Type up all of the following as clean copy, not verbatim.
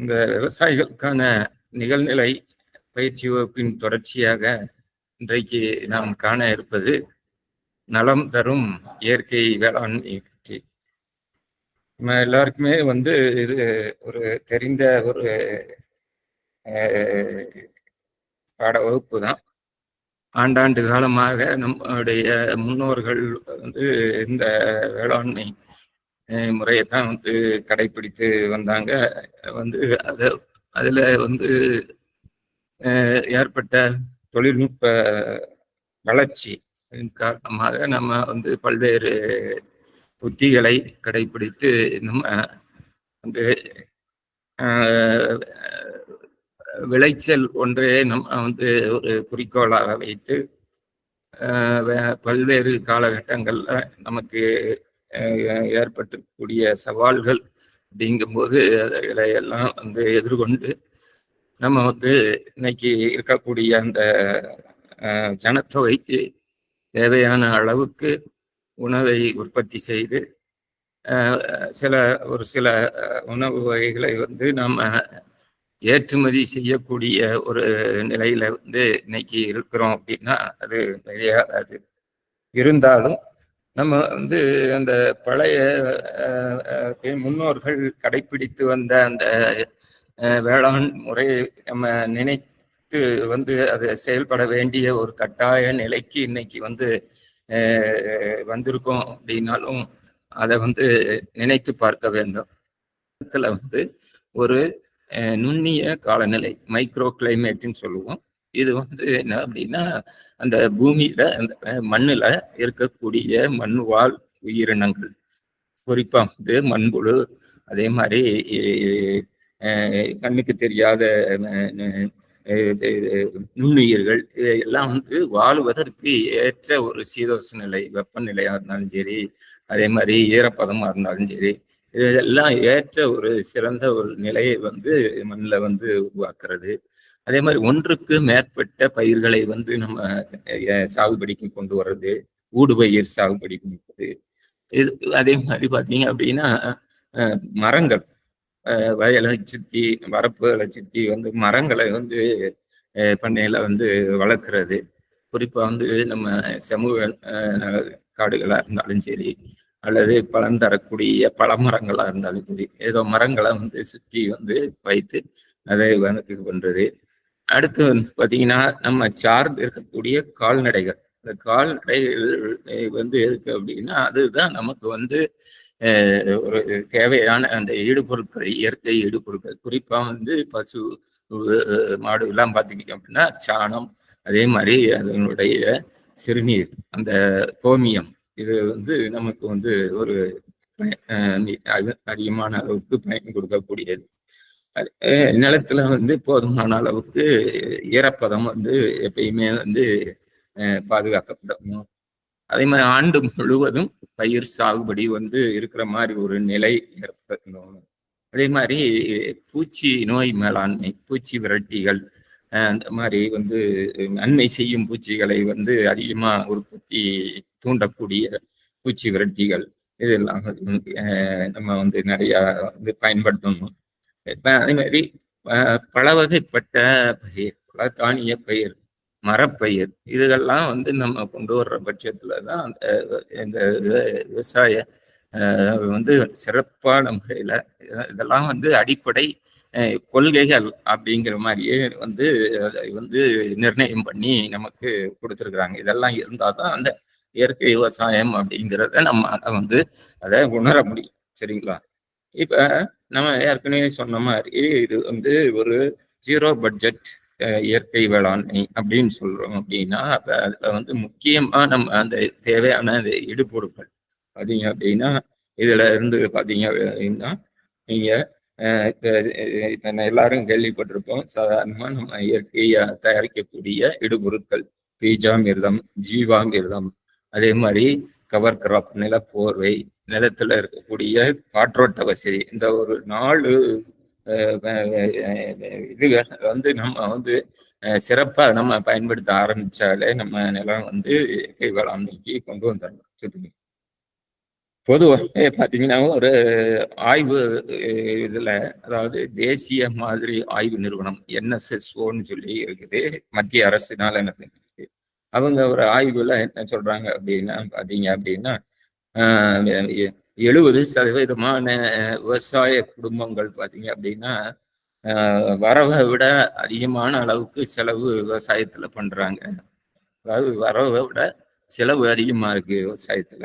இந்த விவசாயிகளுக்கான நிகழ்நிலை பயிற்சி வகுப்பின் தொடர்ச்சியாக இன்றைக்கு நாம் காண இருப்பது நலம் தரும் இயற்கை வேளாண்மை பற்றி. நம்ம எல்லாருக்குமே இது ஒரு தெரிந்த ஒரு பாட வகுப்பு தான். ஆண்டாண்டு காலமாக நம்முடைய முன்னோர்கள் இந்த வேளாண்மை முறையைத்தான் கடைபிடித்து வந்தாங்க. அதுல ஏற்பட்ட தொழில்நுட்ப வளர்ச்சி காரணமாக நம்ம பல்வேறு உத்திகளை கடைபிடித்து நம்ம விளைச்சல் ஒன்றே நம்ம ஒரு குறிக்கோளாக வைத்து பல்வேறு காலகட்டங்கள்ல நமக்கு ஏற்பட்டிருக்கக்கூடிய சவால்கள் அப்படிங்கும்போது அதைகளை எல்லாம் எதிர்கொண்டு நம்ம இன்னைக்கு இருக்கக்கூடிய அந்த ஜனத்தொகைக்கு தேவையான அளவுக்கு உணவை உற்பத்தி செய்து ஒரு சில உணவு வகைகளை நம்ம ஏற்றுமதி செய்யக்கூடிய ஒரு நிலையில இன்னைக்கு இருக்கிறோம் அப்படின்னா அது வெளியாகாது. இருந்தாலும் நம்ம அந்த பழைய முன்னோர்கள் கடைபிடித்து வந்த அந்த வேளாண் முறையை நம்ம நினைத்து அதை செயல்பட வேண்டிய ஒரு கட்டாய நிலைக்கு இன்னைக்கு வந்திருக்கோம் அப்படின்னாலும் அதை நினைத்து பார்க்க வேண்டும். ஒரு நுண்ணிய காலநிலை மைக்ரோ கிளைமேட்னு சொல்லுவோம். இது என்ன அப்படின்னா அந்த பூமியில அந்த மண்ணுல இருக்கக்கூடிய மண்வாழ் உயிரினங்கள், குறிப்பா மண்புழு, அதே மாதிரி கண்ணுக்கு தெரியாத நுண்ணுயிர்கள், இதையெல்லாம் வாழ்வதற்கு ஏற்ற ஒரு சீதோஷ நிலை, வெப்பநிலையா இருந்தாலும் சரி, அதே மாதிரி ஈரப்பதமா இருந்தாலும் சரி, இதெல்லாம் ஏற்ற ஒரு சிறந்த ஒரு நிலையை மண்ணில் உருவாக்குறது. அதே மாதிரி ஒன்றுக்கு மேற்பட்ட பயிர்களை நம்ம சாகுபடிக்கு கொண்டு வர்றது, ஊடுபயிர் சாகுபடிக்கு கொண்டு. இது அதே மாதிரி பார்த்தீங்க அப்படின்னா மரங்கள், வயலை சுற்றி, வரப்புகளை சுற்றி மரங்களை பண்ணையில வளர்க்குறது. குறிப்பா நம்ம சமூக காடுகளா இருந்தாலும் சரி, அல்லது பழம் தரக்கூடிய பழமரங்களா இருந்தாலும் சரி, ஏதோ மரங்களை சுற்றி வைத்து அதை இது பண்றது. அடுத்து பார்த்தீங்கன்னா நம்ம சார்ந்து இருக்கக்கூடிய கால்நடைகள். இந்த கால்நடைகள் எதுக்கு அப்படின்னா அதுதான் நமக்கு ஒரு தேவையான அந்த ஈடுபொருட்கள், இயற்கை ஈடுபொருட்கள். குறிப்பா பசு, மாடு எல்லாம் பார்த்துக்கிட்டோம் அப்படின்னா சாணம், அதே மாதிரி அதனுடைய சிறுநீர், அந்த கோமியம், இது நமக்கு ஒரு அதிகமான அளவுக்கு பயன் கொடுக்கக்கூடியது. நிலத்துல போதுமான அளவுக்கு ஈரப்பதம் எப்பயுமே பாதுகாக்கப்படணும். அதே மாதிரி ஆண்டு முழுவதும் பயிர் சாகுபடி இருக்கிற மாதிரி ஒரு நிலை ஏற்படணும். அதே மாதிரி பூச்சி நோய் மேலாண்மை, பூச்சி விரட்டிகள், அந்த மாதிரி நன்மை செய்யும் பூச்சிகளை அதிகமா உற்பத்தி தூண்டக்கூடிய பூச்சி விரட்டிகள், இதெல்லாம் நம்ம நிறைய பயன்படுத்தணும். அதே மாதிரி பல வகைப்பட்ட பயிர், பல தானிய பயிர், மரப்பயிர், இதுகள்லாம் நம்ம கொண்டு வர்ற பட்சத்துலதான் இந்த விவசாய சிறப்பான முறையில இதெல்லாம் அடிப்படை கொள்கைகள் அப்படிங்கிற மாதிரியே நிர்ணயம் பண்ணி நமக்கு கொடுத்துருக்குறாங்க. இதெல்லாம் இருந்தாதான் அந்த இயற்கை விவசாயம் அப்படிங்கிறத நம்ம அதை உணர முடியும். சரிங்களா? இப்ப நம்ம ஏற்கனவே சொன்ன மாதிரி இது ஒரு ஜீரோ பட்ஜெட் இயற்கை வேளாண்மை அப்படின்னு சொல்றோம். அப்படின்னா அதுல முக்கியமா நம்ம அந்த தேவையான அந்த இடுபொருட்கள் பார்த்தீங்க அப்படின்னா, இதுல இருந்து பார்த்தீங்க அப்படின்னா நீங்க எல்லாரும் கேள்விப்பட்டிருப்போம். சாதாரணமா நம்ம இயற்கையா தயாரிக்கக்கூடிய இடுபொருட்கள், பீஜாமிர்தம், ஜீவாமிர்தம், அதே மாதிரி கவர் கிராப், நிலப்போர்வை, நிலத்துல இருக்கக்கூடிய காற்றோட்ட வசதி, இந்த ஒரு 4 இதுகள் நம்ம சிறப்பா நம்ம பயன்படுத்த ஆரம்பிச்சாலே நம்ம நிலம் இயற்கை வேளாண்மைக்கு கொண்டு வந்துடலாம். பொதுவாக பார்த்தீங்கன்னா ஒரு ஆய்வு இதுல, அதாவது தேசிய மாதிரி ஆய்வு நிறுவனம் NSSOன்னு சொல்லி இருக்குது, மத்திய அரசினால நடந்துருக்கு. அவங்க ஒரு ஆய்வுல என்ன சொல்றாங்க அப்படின்னா பார்த்தீங்க அப்படின்னா 70% விவசாய குடும்பங்கள் பார்த்தீங்க அப்படின்னா வரவை விட அதிகமான அளவுக்கு செலவு விவசாயத்துல பண்றாங்க. அதாவது வரவை விட செலவு அதிகமா இருக்கு விவசாயத்துல,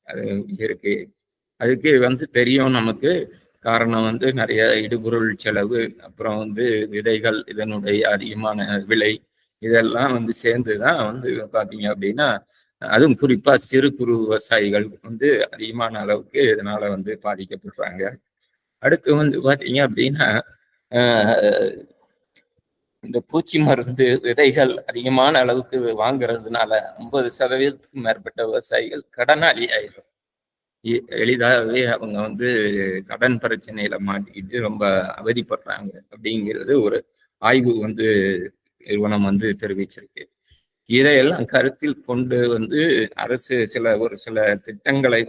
அது இருக்கு. அதுக்கு தெரியும் நமக்கு. காரணம் நிறைய இடுபொருள் செலவு, அப்புறம் விதைகள், இதனுடைய அதிகமான விலை, இதெல்லாம் சேர்ந்துதான் பாத்தீங்க அப்படின்னா, அதுவும் குறிப்பா சிறு குறு விவசாயிகள் அதிகமான அளவுக்கு இதனால பாதிக்கப்படுறாங்க. அடுத்து பாத்தீங்க அப்படின்னா இந்த பூச்சி மருந்து விதைகள் அதிகமான அளவுக்கு வாங்குறதுனால 50%க்கும் மேற்பட்ட விவசாயிகள் கடனாளி ஆயிடும். எளிதாகவே அவங்க கடன் பிரச்சனையில மாட்டிக்கிட்டு ரொம்ப அவதிப்படுறாங்க அப்படிங்கிறது ஒரு ஆய்வு நிறுவனம் தெரிவிச்சிருக்கு. இதையெல்லாம் கருத்தில் கொண்டு அரசு ஒரு சில திட்டங்களை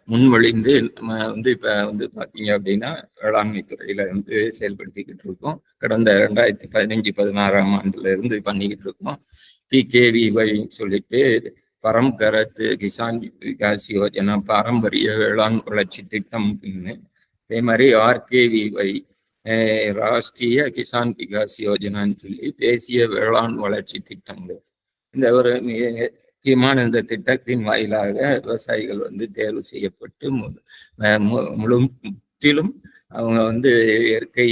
முன்மொழிந்து நம்ம இப்ப பாத்தீங்க அப்படின்னா வேளாண்மை துறையில செயல்படுத்திக்கிட்டு இருக்கோம். கடந்த 2015-16ஆம் ஆண்டுல இருந்து பண்ணிக்கிட்டு இருக்கோம். PKVY சொல்லிட்டு பரம்பரத் கிசான் விகாஸ் யோஜனா, பாரம்பரிய வேளாண் வளர்ச்சி திட்டம். அதே மாதிரி RKVY, ராஷ்டிரிய கிசான் விகாஸ் யோஜனான்னு சொல்லி தேசிய வேளாண் வளர்ச்சி திட்டங்கள். இந்த ஒரு முக்கியமான இந்த திட்டத்தின் வாயிலாக விவசாயிகள் தேர்வு செய்யப்பட்டு முற்றிலும் அவங்க இயற்கை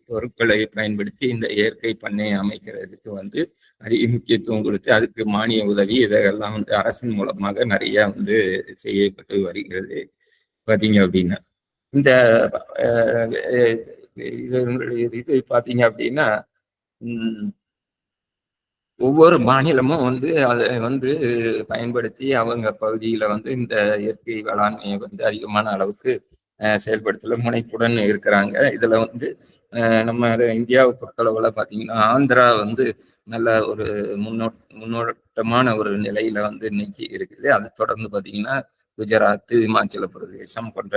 பொருட்களை பயன்படுத்தி இந்த இயற்கை பண்ணையை அமைக்கிறதுக்கு அதிக முக்கியத்துவம் கொடுத்து அதுக்கு மானிய உதவி இதெல்லாம் அரசின் மூலமாக நிறைய செய்யப்பட்டு வருகிறது. பார்த்தீங்க அப்படின்னா இந்த இது பார்த்தீங்க அப்படின்னா ஒவ்வொரு மாநிலமும் அதை பயன்படுத்தி அவங்க பகுதியில இந்த இயற்கை வேளாண்மையை அதிகமான அளவுக்கு செயல்படுத்தல முனைப்புடன் இருக்கிறாங்க. இதுல நம்ம இந்தியாவை பொறுத்தளவுல பாத்தீங்கன்னா ஆந்திரா நல்ல ஒரு முன்னோட்டமான ஒரு நிலையில இன்னைக்கு இருக்குது. அதை தொடர்ந்து பாத்தீங்கன்னா குஜராத், இமாச்சல பிரதேசம் போன்ற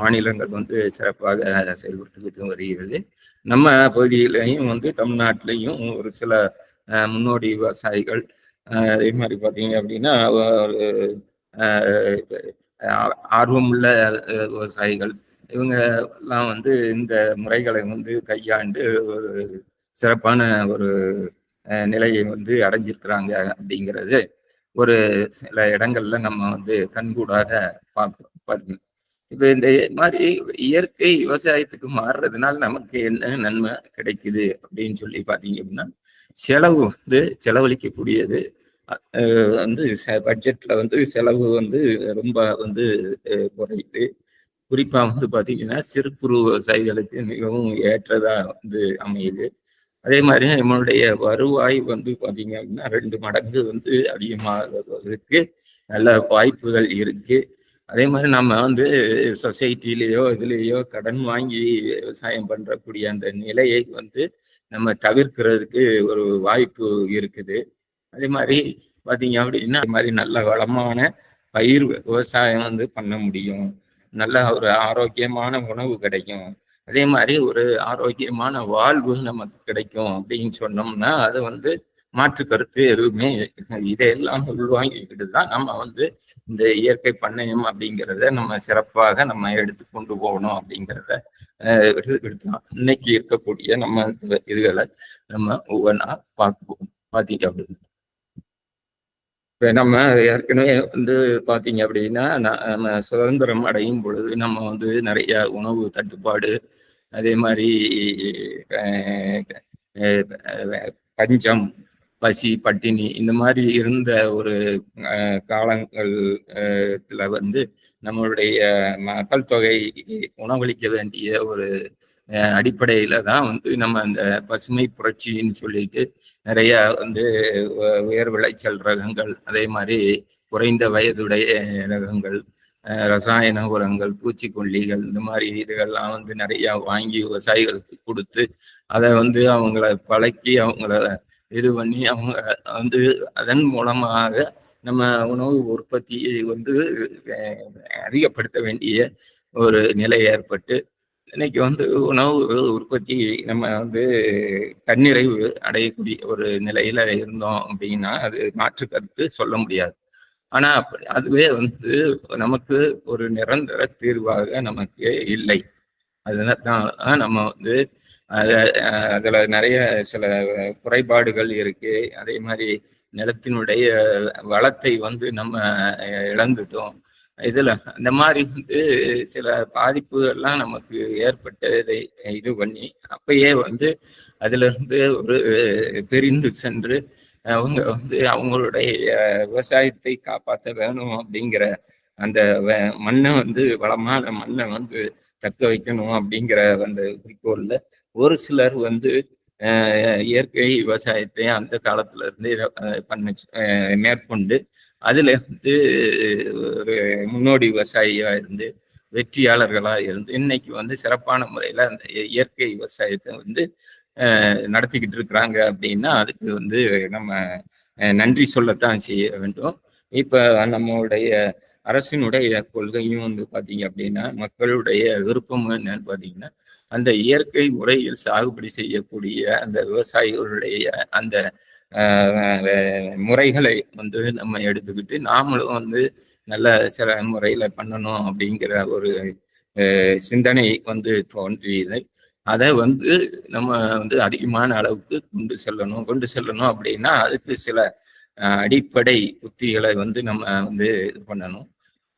மாநிலங்கள் சிறப்பாக செயல்பட்டுக்கிட்டு வருகிறது. நம்ம பகுதியிலையும் தமிழ்நாட்டிலையும் ஒரு சில முன்னோடி விவசாயிகள், அதே மாதிரி பார்த்தீங்க அப்படின்னா ஒரு ஆர்வமுள்ள விவசாயிகள், இவங்க எல்லாம் இந்த முறைகளை கையாண்டு ஒரு சிறப்பான ஒரு நிலையை அடைஞ்சிருக்கிறாங்க அப்படிங்கிறது ஒரு சில இடங்கள்ல நம்ம கண்கூடாக பார்க்கணும். இப்ப இந்த மாதிரி இயற்கை விவசாயத்துக்கு மாறுறதுனால நமக்கு என்ன நன்மை கிடைக்குது அப்படின்னு சொல்லி பாத்தீங்க அப்படின்னா, செலவு செலவழிக்கக்கூடியது பட்ஜெட்ல செலவு ரொம்ப குறையுது. குறிப்பா பாத்தீங்கன்னா சிறு குறு விவசாயிகளுக்கு மிகவும் ஏற்றதா அமையுது. அதே மாதிரி நம்மளுடைய வருவாய் பாத்தீங்க அப்படின்னா 2 மடங்கு அதிகமாகிறதுக்கு நல்ல வாய்ப்புகள் இருக்கு. அதே மாதிரி நம்ம சொசைட்டிலேயோ இதுலேயோ கடன் வாங்கி விவசாயம் பண்றக்கூடிய அந்த நிலையை நம்ம தவிர்க்கிறதுக்கு ஒரு வாய்ப்பு இருக்குது. அதே மாதிரி பார்த்தீங்க அப்படின்னா அது மாதிரி நல்ல வளமான பயிர் விவசாயம் பண்ண முடியும். நல்ல ஒரு ஆரோக்கியமான உணவு கிடைக்கும். அதே மாதிரி ஒரு ஆரோக்கியமான வாழ்வு நமக்கு கிடைக்கும் அப்படின்னு சொன்னோம்னா அது மாற்று கருத்து எதுவுமே. இதையெல்லாம் உள்வாங்கிக்கிட்டு தான் நம்ம இந்த இயற்கை பண்ணையம் அப்படிங்கிறத நம்ம சிறப்பாக நம்ம எடுத்து கொண்டு போகணும் அப்படிங்கிறத எடுத்துக்கலாம். இன்னைக்கு இருக்கக்கூடிய நம்ம இதுகளை நம்ம ஒவ்வொன்றா பார்ப்போம். பார்த்தீங்க அப்படின்னு இப்போ நம்ம ஏற்கனவே பார்த்தீங்க அப்படின்னா நம்ம சுதந்திரம் அடையும் பொழுது நம்ம நிறைய உணவு தட்டுப்பாடு, அதே மாதிரி பஞ்சம், பசி, பட்டினி இந்த மாதிரி இருந்த ஒரு காலங்கள்ல நம்மளுடைய மக்கள் தொகை உணவளிக்க வேண்டிய ஒரு அடிப்படையில தான் நம்ம இந்த பசுமை புரட்சின்னு சொல்லிட்டு நிறைய உயர் விளைச்சல் ரகங்கள், அதே மாதிரி குறைந்த வயதுடைய ரகங்கள், ரசாயன உரங்கள், பூச்சிக்கொல்லிகள், இந்த மாதிரி இதுகள்லாம் நிறைய வாங்கி விவசாயிகளுக்கு கொடுத்து அதை அவங்கள பழக்கி அவங்கள இது பண்ணி அவங்க அதன் மூலமாக நம்ம உணவு உற்பத்தியை வந்து அதிகப்படுத்த வேண்டிய ஒரு நிலை ஏற்பட்டு இன்னைக்கு வந்து உணவு உற்பத்தி நம்ம வந்து தன்னிறைவு அடையக்கூடிய ஒரு நிலையில இருந்தோம் அப்படின்னா அது மாற்று கருத்து சொல்ல முடியாது. ஆனா அதுவே வந்து நமக்கு ஒரு நிரந்தர தீர்வாக நமக்கு இல்லை. அதனால்தான் நம்ம வந்து அதுல நிறைய சில குறைபாடுகள் இருக்கு. அதே மாதிரி நிலத்தினுடைய வளத்தை வந்து நம்ம இழந்துட்டோம். இதுல இந்த மாதிரி வந்து சில பாதிப்புகள்லாம் நமக்கு ஏற்பட்டதை இது பண்ணி அப்பயே வந்து அதுல இருந்து ஒரு பிரிந்து சென்று அவங்க வந்து அவங்களுடைய விவசாயத்தை காப்பாற்ற வேணும் அப்படிங்கிற அந்த மண்ணை வந்து வளமான மண்ணை வந்து தக்க வைக்கணும் அப்படிங்கிற அந்த குறிக்கோள்ல ஒரு சிலர் வந்து இயற்கை விவசாயத்தை அந்த காலத்துல இருந்து பண்ண மேற்கொண்டு அதுல வந்து ஒரு முன்னோடி விவசாயியா இருந்து வெற்றியாளர்களா இருந்து இன்னைக்கு வந்து சிறப்பான முறையில அந்த இயற்கை விவசாயத்தை வந்து நடத்திக்கிட்டு இருக்கிறாங்க அப்படின்னா அதுக்கு வந்து நம்ம நன்றி சொல்லத்தான் செய்ய வேண்டும். இப்ப நம்மளுடைய அரசினுடைய கொள்கையும் வந்து பாத்தீங்க அப்படின்னா மக்களுடைய விருப்பம் என்னன்னு பாத்தீங்கன்னா அந்த இயற்கை முறையில் சாகுபடி செய்யக்கூடிய அந்த விவசாயிகளுடைய அந்த முறைகளை வந்து நம்ம எடுத்துக்கிட்டு நாமளும் வந்து நல்ல சில முறையில பண்ணணும் அப்படிங்கிற ஒரு சிந்தனை வந்து தோன்றியது. அதை வந்து நம்ம வந்து அதிகமான அளவுக்கு கொண்டு செல்லணும் அப்படின்னா அதுக்கு சில அடிப்படை உத்திகளை வந்து நம்ம வந்து இது பண்ணணும்.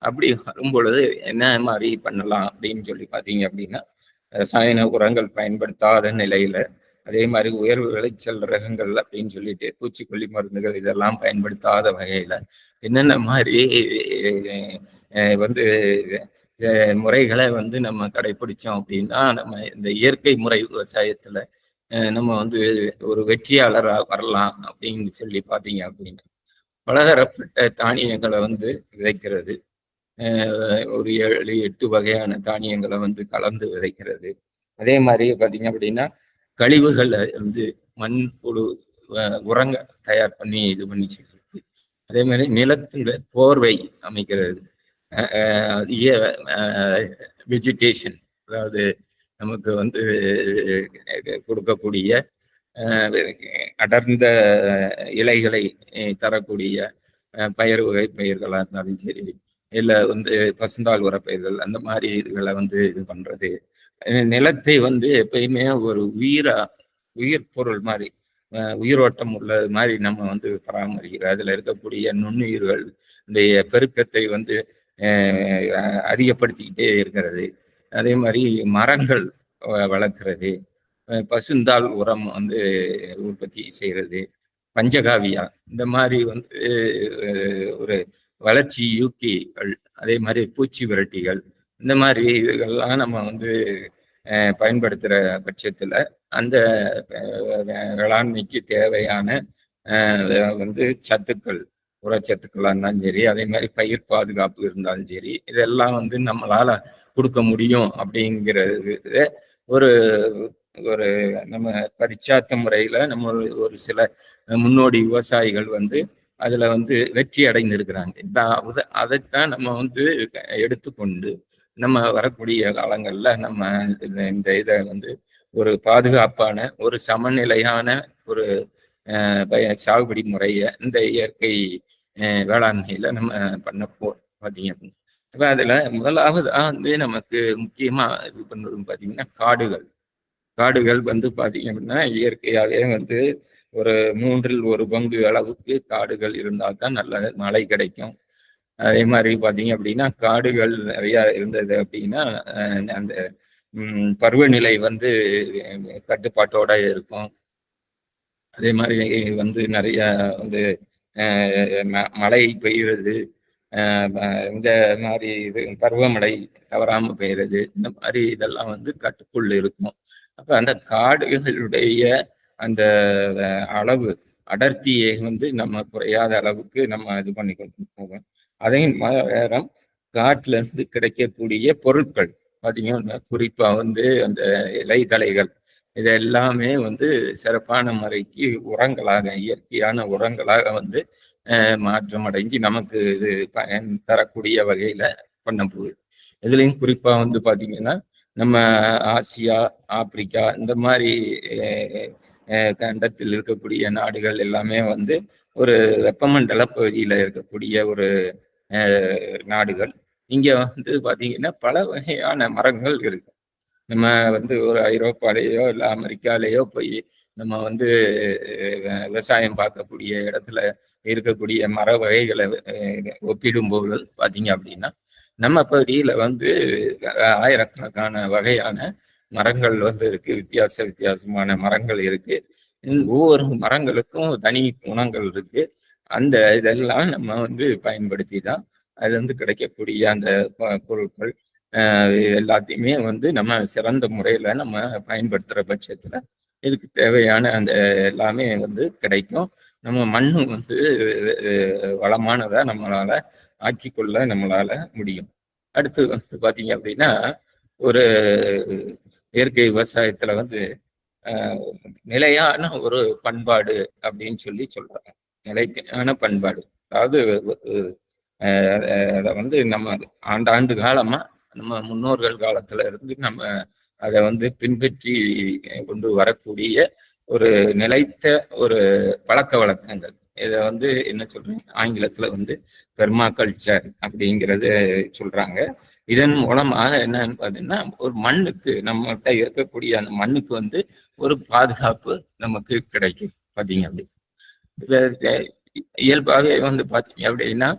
அப்படி வரும் பொழுது என்ன மாதிரி பண்ணலாம் அப்படின்னு சொல்லி பார்த்தீங்க அப்படின்னா ரசாயன உரங்கள் பயன்படுத்தாத நிலையில அதே மாதிரி உயர்வு விளைச்சல் ரகங்கள் அப்படின்னு சொல்லிட்டு பூச்சிக்கொல்லி மருந்துகள் இதெல்லாம் பயன்படுத்தாத வகையில என்னென்ன மாதிரி வந்து முறைகளை வந்து நம்ம கடைபிடிச்சோம் அப்படின்னா நம்ம இந்த இயற்கை முறை விவசாயத்துல நம்ம வந்து ஒரு வெற்றியாளராக வரலாம் அப்படின்னு சொல்லி பார்த்தீங்க அப்படின்னா பலதரப்பட்ட தானியங்களை வந்து விதைக்கிறது, ஒரு 7-8 வகையான தானியங்களை வந்து கலந்து விதைக்கிறது. அதே மாதிரி பார்த்தீங்க அப்படின்னா கழிவுகளை வந்து மண்புழு உரங்க தயார் பண்ணி இது பண்ணி செய்கிறது. அதே மாதிரி நிலத்துல போர்வை அமைக்கிறது, வெஜிடேஷன் அதாவது நமக்கு வந்து கொடுக்கக்கூடிய அடர்ந்த இலைகளை தரக்கூடிய பயிர் வகை பயிர்களாக இருந்தாலும் சரி இல்லை வந்து பசுந்தாள் உர பயிர்கள் அந்த மாதிரி இதுகளை வந்து இது பண்றது. நிலத்தை வந்து எப்பயுமே ஒரு உயிர் பொருள் மாதிரி உயிரோட்டம் உள்ளது மாதிரி நம்ம வந்து பராமரிக்கிறோம். அதுல இருக்கக்கூடிய நுண்ணுயிர்கள் பெருக்கத்தை வந்து அதிகப்படுத்திக்கிட்டே இருக்கிறது. அதே மாதிரி மரங்கள் வளர்க்கிறது, பசுந்தாள் உரம் வந்து உற்பத்தி செய்கிறது, பஞ்சகாவியா இந்த மாதிரி வந்து ஒரு வளர்ச்சி யூக்கிகள், அதே மாதிரி பூச்சி விரட்டிகள் இந்த மாதிரி இதுகள்லாம் நம்ம வந்து பயன்படுத்துகிற பட்சத்தில் அந்த வேளாண்மைக்கு தேவையான வந்து சத்துக்கள் உரச்சத்துக்களாக இருந்தாலும் சரி அதே மாதிரி பயிர் பாதுகாப்பு இருந்தாலும் சரி இதெல்லாம் வந்து நம்மளால கொடுக்க முடியும் அப்படிங்கிறது ஒரு ஒரு நம்ம பரிச்சாத்த முறையில நம்ம ஒரு சில முன்னோடி விவசாயிகள் வந்து அதுல வந்து வெற்றி அடைந்திருக்கிறாங்க. இப்ப அதைத்தான் நம்ம வந்து எடுத்துக்கொண்டு நம்ம வரக்கூடிய காலங்கள்ல நம்ம இந்த இதை வந்து ஒரு பாதுகாப்பான ஒரு சமநிலையான ஒரு சாகுபடி முறைய இந்த இயற்கை வேளாண்மையில நம்ம பண்ண பார்த்தீங்க அப்படின்னா இப்ப அதுல முதலாவதா வந்து நமக்கு முக்கியமா இது பண்றது பார்த்தீங்கன்னா காடுகள் வந்து பார்த்தீங்க அப்படின்னா இயற்கையாகவே வந்து ஒரு 1/3 பங்கு அளவுக்கு காடுகள் இருந்தால் தான் நல்ல மழை கிடைக்கும். அதே மாதிரி பார்த்தீங்க அப்படின்னா காடுகள் நிறையா இருந்தது அப்படின்னா அந்த பருவநிலை வந்து கட்டுப்பாட்டோட இருக்கும். அதே மாதிரி வந்து நிறைய வந்து மழை பெய்யுறது, இந்த மாதிரி இது பருவமழை தவறாமல் பெய்யுறது இந்த மாதிரி இதெல்லாம் வந்து கட்டுக்குள் இருக்கும். அப்போ அந்த காடுகளுடைய அந்த அளவு அடர்த்தியை வந்து நம்ம குறையாத அளவுக்கு நம்ம இது பண்ணி கொண்டு போவோம். அதே நேரம் காட்டுல இருந்து கிடைக்கக்கூடிய பொருட்கள் பார்த்தீங்கன்னா குறிப்பா வந்து அந்த இலைதலைகள் இது எல்லாமே வந்து சிறப்பான முறைக்கு உரங்களாக, இயற்கையான உரங்களாக வந்து மாற்றம் அடைஞ்சு நமக்கு இது பயன் தரக்கூடிய வகையில பண்ண போகுது. இதுலயும் குறிப்பா வந்து பாத்தீங்கன்னா நம்ம ஆசியா, ஆப்பிரிக்கா இந்த மாதிரி கண்டத்தில் இருக்கக்கூடிய நாடுகள் எல்லாமே வந்து ஒரு வெப்பமண்டல பகுதியில இருக்கக்கூடிய ஒரு நாடுகள். இங்க வந்து பாத்தீங்கன்னா பல வகையான மரங்கள் இருக்கு. நம்ம வந்து ஒரு ஐரோப்பாலேயோ இல்லை அமெரிக்காலேயோ போய் நம்ம வந்து விவசாயம் பார்க்கக்கூடிய இடத்துல இருக்கக்கூடிய மர வகைகளை ஒப்பிடும்போது பார்த்தீங்க அப்படின்னா நம்ம பகுதியில் வந்து ஆயிரக்கணக்கான வகையான மரங்கள் வந்து இருக்கு. வித்தியாசமான மரங்கள் இருக்கு. ஒவ்வொரு மரங்களுக்கும் தனி குணங்கள் இருக்கு. அந்த இதெல்லாம் நம்ம வந்து பயன்படுத்தி தான் அது வந்து கிடைக்கக்கூடிய அந்த பொருட்கள் எல்லாத்தையுமே வந்து நம்ம சிறந்த முறையில நம்ம பயன்படுத்துற பட்சத்துல இதுக்கு தேவையான அந்த எல்லாமே வந்து கிடைக்கும். நம்ம மண்ணு வந்து வளமானதா நம்மளால ஆக்கிக்கொள்ள நம்மளால முடியும். அடுத்து வந்து பாத்தீங்க அப்படின்னா ஒரு இயற்கை விவசாயத்துல வந்து நிலையான ஒரு பண்பாடு அப்படின்னு சொல்றாங்க. நிலையான பண்பாடு, அதாவது அதை வந்து நம்ம ஆண்டாண்டு காலமா நம்ம முன்னோர்கள் காலத்துல இருந்து நம்ம அதை வந்து பின்பற்றி கொண்டு வரக்கூடிய ஒரு நிலைத்த ஒரு பழக்க வழக்கங்கள். இதை வந்து என்ன சொல்றீங்க, ஆங்கிலத்துல வந்து பெர்மாகல்ச்சர் அப்படிங்கிறத சொல்றாங்க. இதன் மூலமாக என்னன்னு பார்த்தீங்கன்னா ஒரு மண்ணுக்கு நம்மகிட்ட இருக்கக்கூடிய அந்த மண்ணுக்கு வந்து ஒரு பாதுகாப்பு நமக்கு கிடைக்கும். பார்த்தீங்க அப்படி இயல்பாகவே வந்து பார்த்தீங்க அப்படின்னா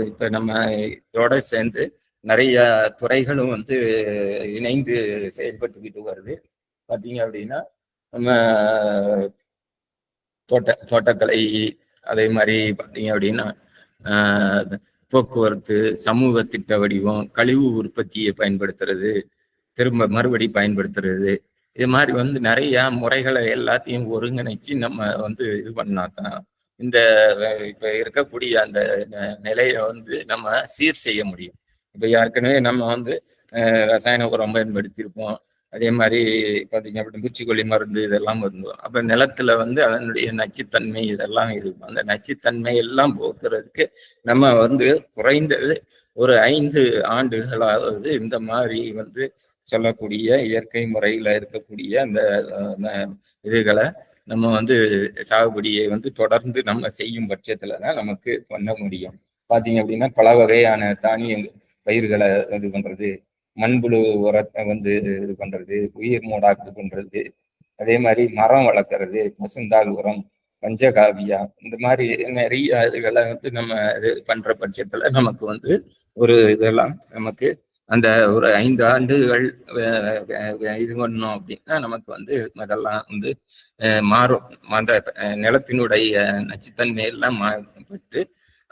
இப்ப நம்ம இதோட சேர்ந்து நிறைய துறைகளும் வந்து இணைந்து செயல்பட்டுக்கிட்டு வருது. பார்த்தீங்க அப்படின்னா நம்ம தோட்டக்கலை, அதே மாதிரி பார்த்தீங்க அப்படின்னா போக்குவரத்து, சமூக திட்ட வடிவம், கழிவு உற்பத்தியை பயன்படுத்துறது, திரும்ப மறுபடி பயன்படுத்துறது, இது மாதிரி வந்து நிறைய முறைகளை எல்லாத்தையும் ஒருங்கிணைச்சு நம்ம வந்து இது பண்ணாதான் இந்த இப்ப இருக்கக்கூடிய அந்த நிலையை வந்து நம்ம சீர் செய்ய முடியும். இப்ப ஏற்கனவே நம்ம வந்து ரசாயன உரம் பயன்படுத்தியிருப்போம். அதே மாதிரி பார்த்தீங்க அப்படின்னா பூச்சிக்கொல்லி மருந்து இதெல்லாம் இருந்தோம். அப்ப நிலத்துல வந்து அதனுடைய நச்சுத்தன்மை இதெல்லாம் இருக்கும். அந்த நச்சுத்தன்மை எல்லாம் போக்குறதுக்கு நம்ம வந்து குறைந்தது ஒரு 5 ஆண்டுகளாவது இந்த மாதிரி வந்து சொல்லக்கூடிய இயற்கை முறையில இருக்கக்கூடிய அந்த இதுகளை நம்ம வந்து சாகுபடியை வந்து தொடர்ந்து நம்ம செய்யும் பட்சத்துல தான் நமக்கு பண்ண முடியும். பார்த்தீங்க அப்படின்னா பல வகையான தானிய பயிர்களை இது பண்றது, மண்புழு உரத்தை வந்து இது பண்றது, உயிர் மூடாக்கு பண்றது, அதே மாதிரி மரம் வளர்க்கறது, பசுந்தாள் உரம், பஞ்சகாவியா, இந்த மாதிரி நிறைய இதுகளை வந்து நம்ம இது பண்ற பட்சத்துல நமக்கு வந்து ஒரு இதெல்லாம் நமக்கு அந்த ஒரு 5 ஆண்டுகள் இது பண்ணோம் அப்படின்னா நமக்கு வந்து அதெல்லாம் வந்து மாறும். அந்த நிலத்தினுடைய நச்சுத்தன்மை எல்லாம் மாறுபட்டு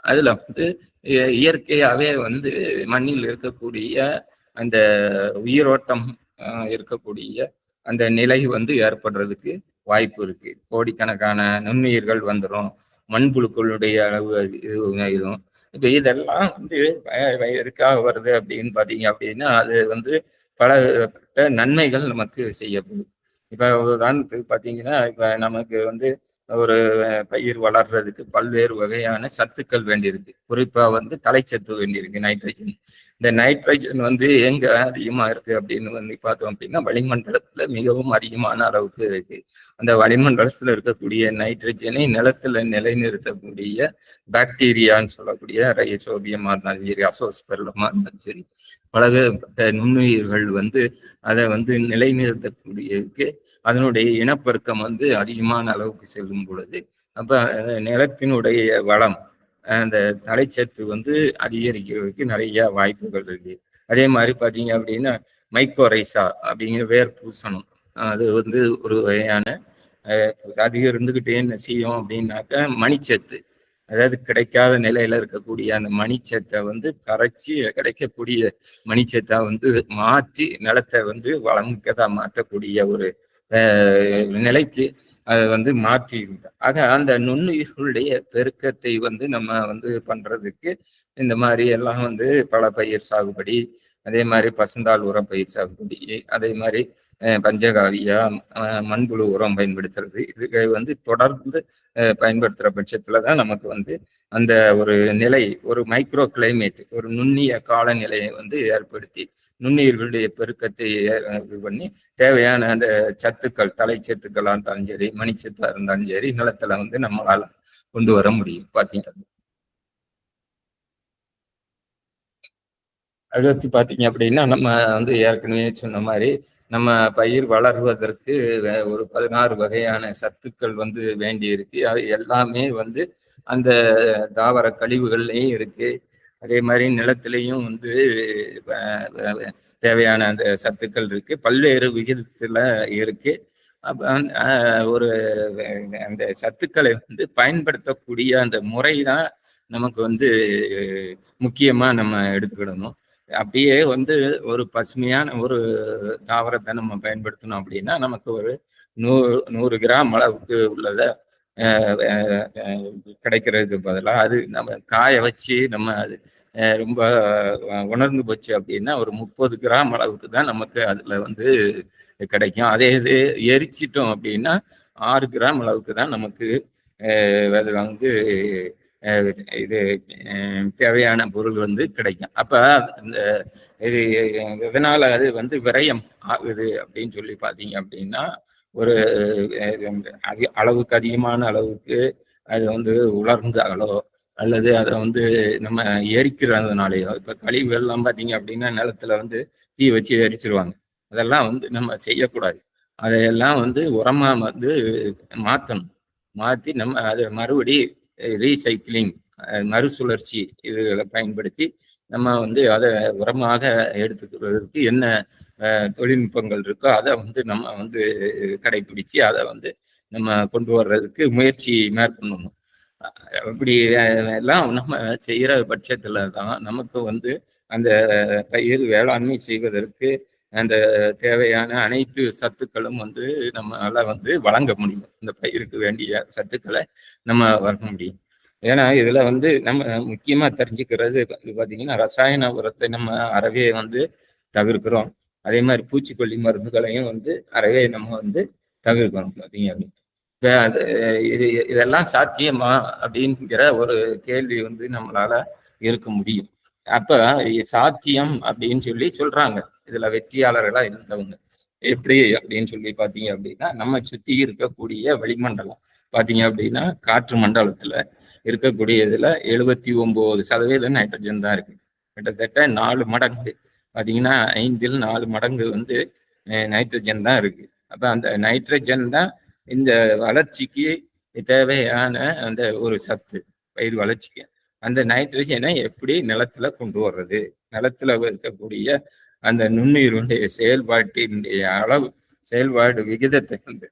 அதுல வந்து இயற்கையாவே வந்து மண்ணில் இருக்கக்கூடிய அந்த உயிரோட்டம் இருக்கக்கூடிய அந்த நிலை வந்து ஏற்படுறதுக்கு வாய்ப்பு இருக்கு. கோடிக்கணக்கான நுண்ணுயிர்கள் வந்துடும், மண்புழுக்களுடைய அளவு இதுவும். இப்ப இதெல்லாம் வந்து எதுக்காக வருது அப்படின்னு பாத்தீங்க அப்படின்னா அது வந்து பலப்பட்ட நன்மைகள் நமக்கு செய்யப்படுது. இப்ப உதாரணத்துக்கு பாத்தீங்கன்னா இப்ப நமக்கு வந்து ஒரு பயிர் வளர்றதுக்கு பல்வேறு வகையான சத்துக்கள் வேண்டியிருக்கு. குறிப்பா வந்து தலைச்சத்து வேண்டியிருக்கு, நைட்ரஜன். இந்த நைட்ரஜன் வந்து எங்க அதிகமா இருக்கு அப்படின்னு வந்து பார்த்தோம் அப்படின்னா வளிமண்டலத்துல மிகவும் அதிகமான அளவுக்கு இருக்கு. அந்த வளிமண்டலத்துல இருக்கக்கூடிய நைட்ரஜனை நிலத்துல நிலைநிறுத்தக்கூடிய பாக்டீரியான்னு சொல்லக்கூடிய ரைசோபியமா இருந்தாலும் சரி, அசோஸ்பெர்லமா இருந்தாலும் சரி, பலகப்பட்ட நுண்ணுயிர்கள் வந்து அதை வந்து நிலைநிறுத்தக்கூடியதுக்கு அதனுடைய இனப்பெருக்கம் வந்து அதிகமான அளவுக்கு செல்லும் பொழுது அப்ப நிலத்தினுடைய வளம், அந்த தலைச்சத்து வந்து அதிகரிக்கிறதுக்கு நிறைய வாய்ப்புகள் இருக்கு. அதே மாதிரி பார்த்தீங்க அப்படின்னா மைக்கோரைசா அப்படிங்கிற வேர் பூசணம், அது வந்து ஒரு வகையான அது இருந்துகிட்டே என்ன செய்யும் அப்படின்னாக்கா மணிச்சத்து, அதாவது கிடைக்காத நிலையில இருக்கக்கூடிய அந்த மணிச்சத்தை வந்து கரைச்சி கிடைக்கக்கூடிய மணிச்சத்தை வந்து மாற்றி நிலத்தை வந்து வளமிக்கதா மாற்றக்கூடிய ஒரு நிலைக்கு அதை வந்து மாற்றி. ஆக அந்த நுண்ணுயிர்களுடைய பெருக்கத்தை வந்து நம்ம வந்து பண்றதுக்கு இந்த மாதிரி எல்லாம் வந்து பல பயிர் சாகுபடி, அதே மாதிரி பசுந்தாள் உரம் பயிர் சாகுபடி, அதே மாதிரி பஞ்சகாவியா, மண்புழு உரம் பயன்படுத்துறது, இது வந்து தொடர்ந்து பயன்படுத்துற பட்சத்துல தான் நமக்கு வந்து அந்த ஒரு நிலை, ஒரு மைக்ரோ கிளைமேட், ஒரு நுண்ணிய காலநிலையை வந்து ஏற்படுத்தி நுண்ணுயிர்களுடைய பெருக்கத்தை இது பண்ணி தேவையான அந்த சத்துக்கள், தலைச்சத்துக்களா இருந்தாலும் சரி, மணிச்சத்தா இருந்தாலும் சரி, நிலத்துல வந்து நம்மளால கொண்டு வர முடியும். பாத்தீங்கன்னா அடுத்து பார்த்தீங்க அப்படின்னா, நம்ம வந்து ஏற்கனவே சொன்ன மாதிரி நம்ம பயிர் வளர்வதற்கு ஒரு 16 வகையான சத்துக்கள் வந்து வேண்டி இருக்கு. அது எல்லாமே வந்து அந்த தாவர கழிவுகள்லையும் இருக்கு. அதே மாதிரி நிலத்திலையும் வந்து தேவையான அந்த சத்துக்கள் இருக்கு. பல்வேறு விகிதத்துல இருக்கு. அப்ப ஒரு அந்த சத்துக்களை வந்து பயன்படுத்தக்கூடிய அந்த முறை தான் நமக்கு வந்து முக்கியமா நம்ம எடுத்துக்கிடணும். அப்படியே வந்து ஒரு பசுமையான ஒரு தாவரத்தை நம்ம பயன்படுத்தணும் அப்படின்னா நமக்கு ஒரு 100 கிராம் அளவுக்கு உள்ளத கிடைக்கிறதுக்கு பதிலாக அது நம்ம காய வச்சு நம்ம அது ரொம்ப உணர்ந்து போச்சு அப்படின்னா ஒரு 30 கிராம் அளவுக்கு தான் நமக்கு அதுல வந்து கிடைக்கும். அதே இது எரிச்சிட்டோம் அப்படின்னா 6 கிராம் அளவுக்கு தான் நமக்கு அதுல வந்து இது தேவையான பொருள் வந்து கிடைக்கும். அப்ப இந்த இது எதனால அது வந்து விரயம் ஆகுது அப்படின்னு சொல்லி பார்த்தீங்க அப்படின்னா ஒரு அளவுக்கு அதிகமான அளவுக்கு அது வந்து உலர்ந்தாலோ அல்லது அதை வந்து நம்ம எரிக்கிறதுனாலயோ, இப்ப கழிவுகள்லாம் பார்த்தீங்க அப்படின்னா நிலத்துல வந்து தீ வச்சு எரிச்சிருவாங்க. அதெல்லாம் வந்து நம்ம செய்யக்கூடாது. அதையெல்லாம் வந்து உரமா வந்து மாற்றணும். மாற்றி நம்ம அதை மறுபடி ரீசைக்கிளிங், மறுசுழற்சி இதுகளை பயன்படுத்தி நம்ம வந்து அதை உரமாக எடுத்துக்கிறதுக்கு என்ன தொழில்நுட்பங்கள் இருக்கோ அதை வந்து நம்ம வந்து கடைபிடிச்சு அதை வந்து நம்ம கொண்டு வர்றதுக்கு முயற்சி மேற்கொள்ளணும். அப்படி எல்லாம் நம்ம செய்யற பட்சத்துல தான் நமக்கு வந்து அந்த பயிர் வேளாண்மை செய்வதற்கு அந்த தேவையான அனைத்து சத்துக்களும் வந்து நம்மளால வந்து வழங்க முடியும். இந்த பயிருக்கு வேண்டிய சத்துக்களை நம்ம வழங்க முடியும். ஏன்னா இதுல வந்து நம்ம முக்கியமா தெரிஞ்சுக்கிறது பாத்தீங்கன்னா ரசாயன உரத்தை நம்ம அறவே வந்து தவிர்க்கிறோம். அதே மாதிரி பூச்சிக்கொல்லி மருந்துகளையும் வந்து அறவே நம்ம வந்து தவிர்க்கிறோம் பார்த்தீங்க அப்படின்னு. இப்ப அது இதெல்லாம் சாத்தியமா அப்படிங்கிற ஒரு கேள்வி வந்து நம்மளால இருக்க முடியும். அப்ப சாத்தியம் அப்படின்னு சொல்லி சொல்றாங்க இதுல வெற்றியாளர்களா இருந்தவங்க. எப்படி அப்படின்னு சொல்லி பாத்தீங்க அப்படின்னா நம்ம சுத்தி இருக்கக்கூடிய வளிமண்டலம் பாத்தீங்க அப்படின்னா காற்று மண்டலத்துல இருக்கக்கூடிய இதுல 79% நைட்ரஜன் தான் இருக்கு. கிட்டத்தட்ட 4 மடங்கு பாத்தீங்கன்னா 5ல் 4 மடங்கு வந்து நைட்ரஜன் தான் இருக்கு. அப்ப அந்த நைட்ரஜன் தான் இந்த வளர்ச்சிக்கு தேவையான அந்த ஒரு சத்து, பயிர் வளர்ச்சிக்கு. அந்த நைட்ரஜனை எப்படி நிலத்துல கொண்டு வர்றது, நிலத்துல இருக்கக்கூடிய அந்த நுண்ணுயிர்களுடைய செயல்பாட்டினுடைய அளவு, செயல்பாடு விகிதத்தை வந்து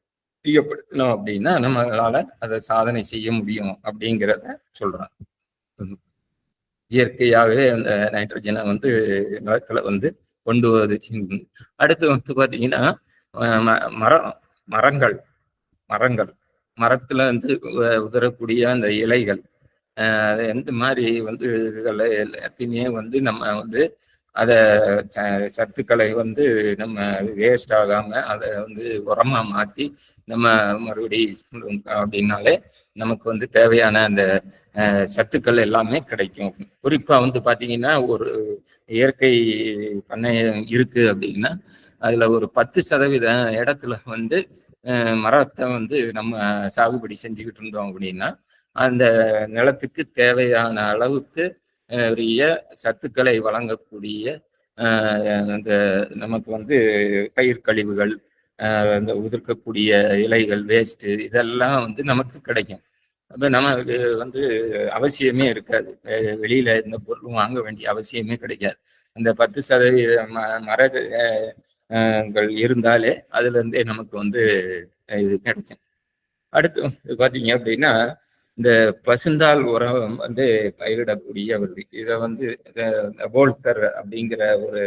அதிகப்படுத்தணும் அப்படின்னா நம்மளால அதை சாதனை செய்ய முடியும் அப்படிங்கிறத சொல்றாங்க. இயற்கையாகவே அந்த நைட்ரஜனை வந்து நிலத்துல வந்து கொண்டு வருது. அடுத்து வந்து பாத்தீங்கன்னா மரம், மரங்கள் மரங்கள் மரத்துல வந்து உதரக்கூடிய அந்த இலைகள், அது எந்த மாதிரி வந்து இதுகளை எல்லாத்தையுமே வந்து நம்ம வந்து அதை சத்துக்களை வந்து நம்ம வேஸ்ட் ஆகாம அதை வந்து உரமா மாற்றி நம்ம மறுபடியும் அப்படின்னாலே நமக்கு வந்து தேவையான அந்த சத்துக்கள் எல்லாமே கிடைக்கும். குறிப்பா வந்து பாத்தீங்கன்னா ஒரு இயற்கை பண்ணையம் இருக்கு அப்படின்னா அதுல ஒரு 10% இடத்துல வந்து மரத்தை வந்து நம்ம சாகுபடி செஞ்சுக்கிட்டு இருந்தோம் அப்படின்னா அந்த நிலத்துக்கு தேவையான அளவுக்கு உரிய சத்துக்களை வழங்கக்கூடிய அந்த நமக்கு வந்து பயிர் கழிவுகள், அந்த உதிர்க்கக்கூடிய இலைகள், வேஸ்ட் இதெல்லாம் வந்து நமக்கு கிடைக்கும். அப்ப நமக்கு வந்து அவசியமே இருக்காது, வெளியில எந்த பொருளும் வாங்க வேண்டிய அவசியமே கிடைக்காது. அந்த 10% மரங்கள் இருந்தாலே அதுல இருந்தே நமக்கு வந்து இது கிடைக்கும். அடுத்து வந்து பாத்தீங்க அப்படின்னா இந்த பசுந்தாள் உரம் வந்து பயிரிடக்கூடிய இதை வந்து போல்டர் அப்படிங்கிற ஒரு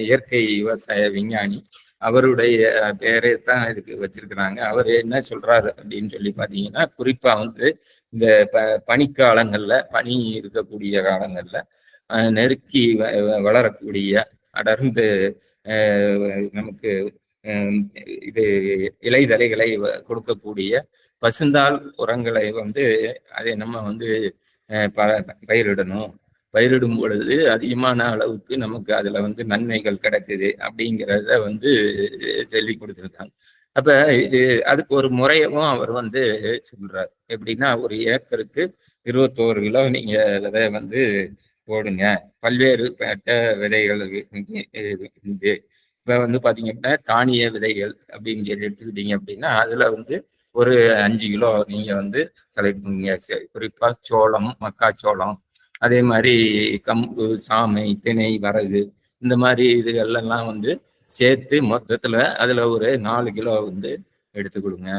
இயற்கை விவசாய விஞ்ஞானி, அவருடைய பேரே தான் இதுக்கு வச்சிருக்கிறாங்க. அவர் என்ன சொல்றாரு அப்படின்னு சொல்லி பாத்தீங்கன்னா குறிப்பா வந்து இந்த பனிக்காலங்கள்ல, பனி இருக்கக்கூடிய காலங்கள்ல நெருக்கி வளரக்கூடிய அடர்ந்து நமக்கு இது இலைதலைகளை கொடுக்கக்கூடிய பசுந்தாள் உரங்களை வந்து அதை நம்ம வந்து பயிரிடணும். பயிரிடும் பொழுது அதிகமான அளவுக்கு நமக்கு அதுல வந்து நன்மைகள் கிடைக்குது அப்படிங்கிறத வந்து சொல்லி கொடுத்துருக்காங்க. அப்ப இது அதுக்கு ஒரு முறையவும் அவர் வந்து சொல்றார். எப்படின்னா, ஒரு ஏக்கருக்கு 21 கிலோ நீங்க விதை வந்து போடுங்க. பல்வேறு விதைகள் இருந்து இப்ப வந்து பாத்தீங்கன்னா தானிய விதைகள் அப்படின்னு சொல்லி எடுத்துக்கிட்டீங்க அப்படின்னா அதுல வந்து ஒரு 5 கிலோ நீங்க வந்து செலக்ட் பண்ணுங்க. குறிப்பா சோளம், மக்காச்சோளம், அதே மாதிரி கம்பு, சாமை, திணை, வரகு, இந்த மாதிரி இதுகள்லாம் வந்து சேர்த்து மொத்தத்துல அதுல ஒரு 4 கிலோ வந்து எடுத்து கொடுங்க.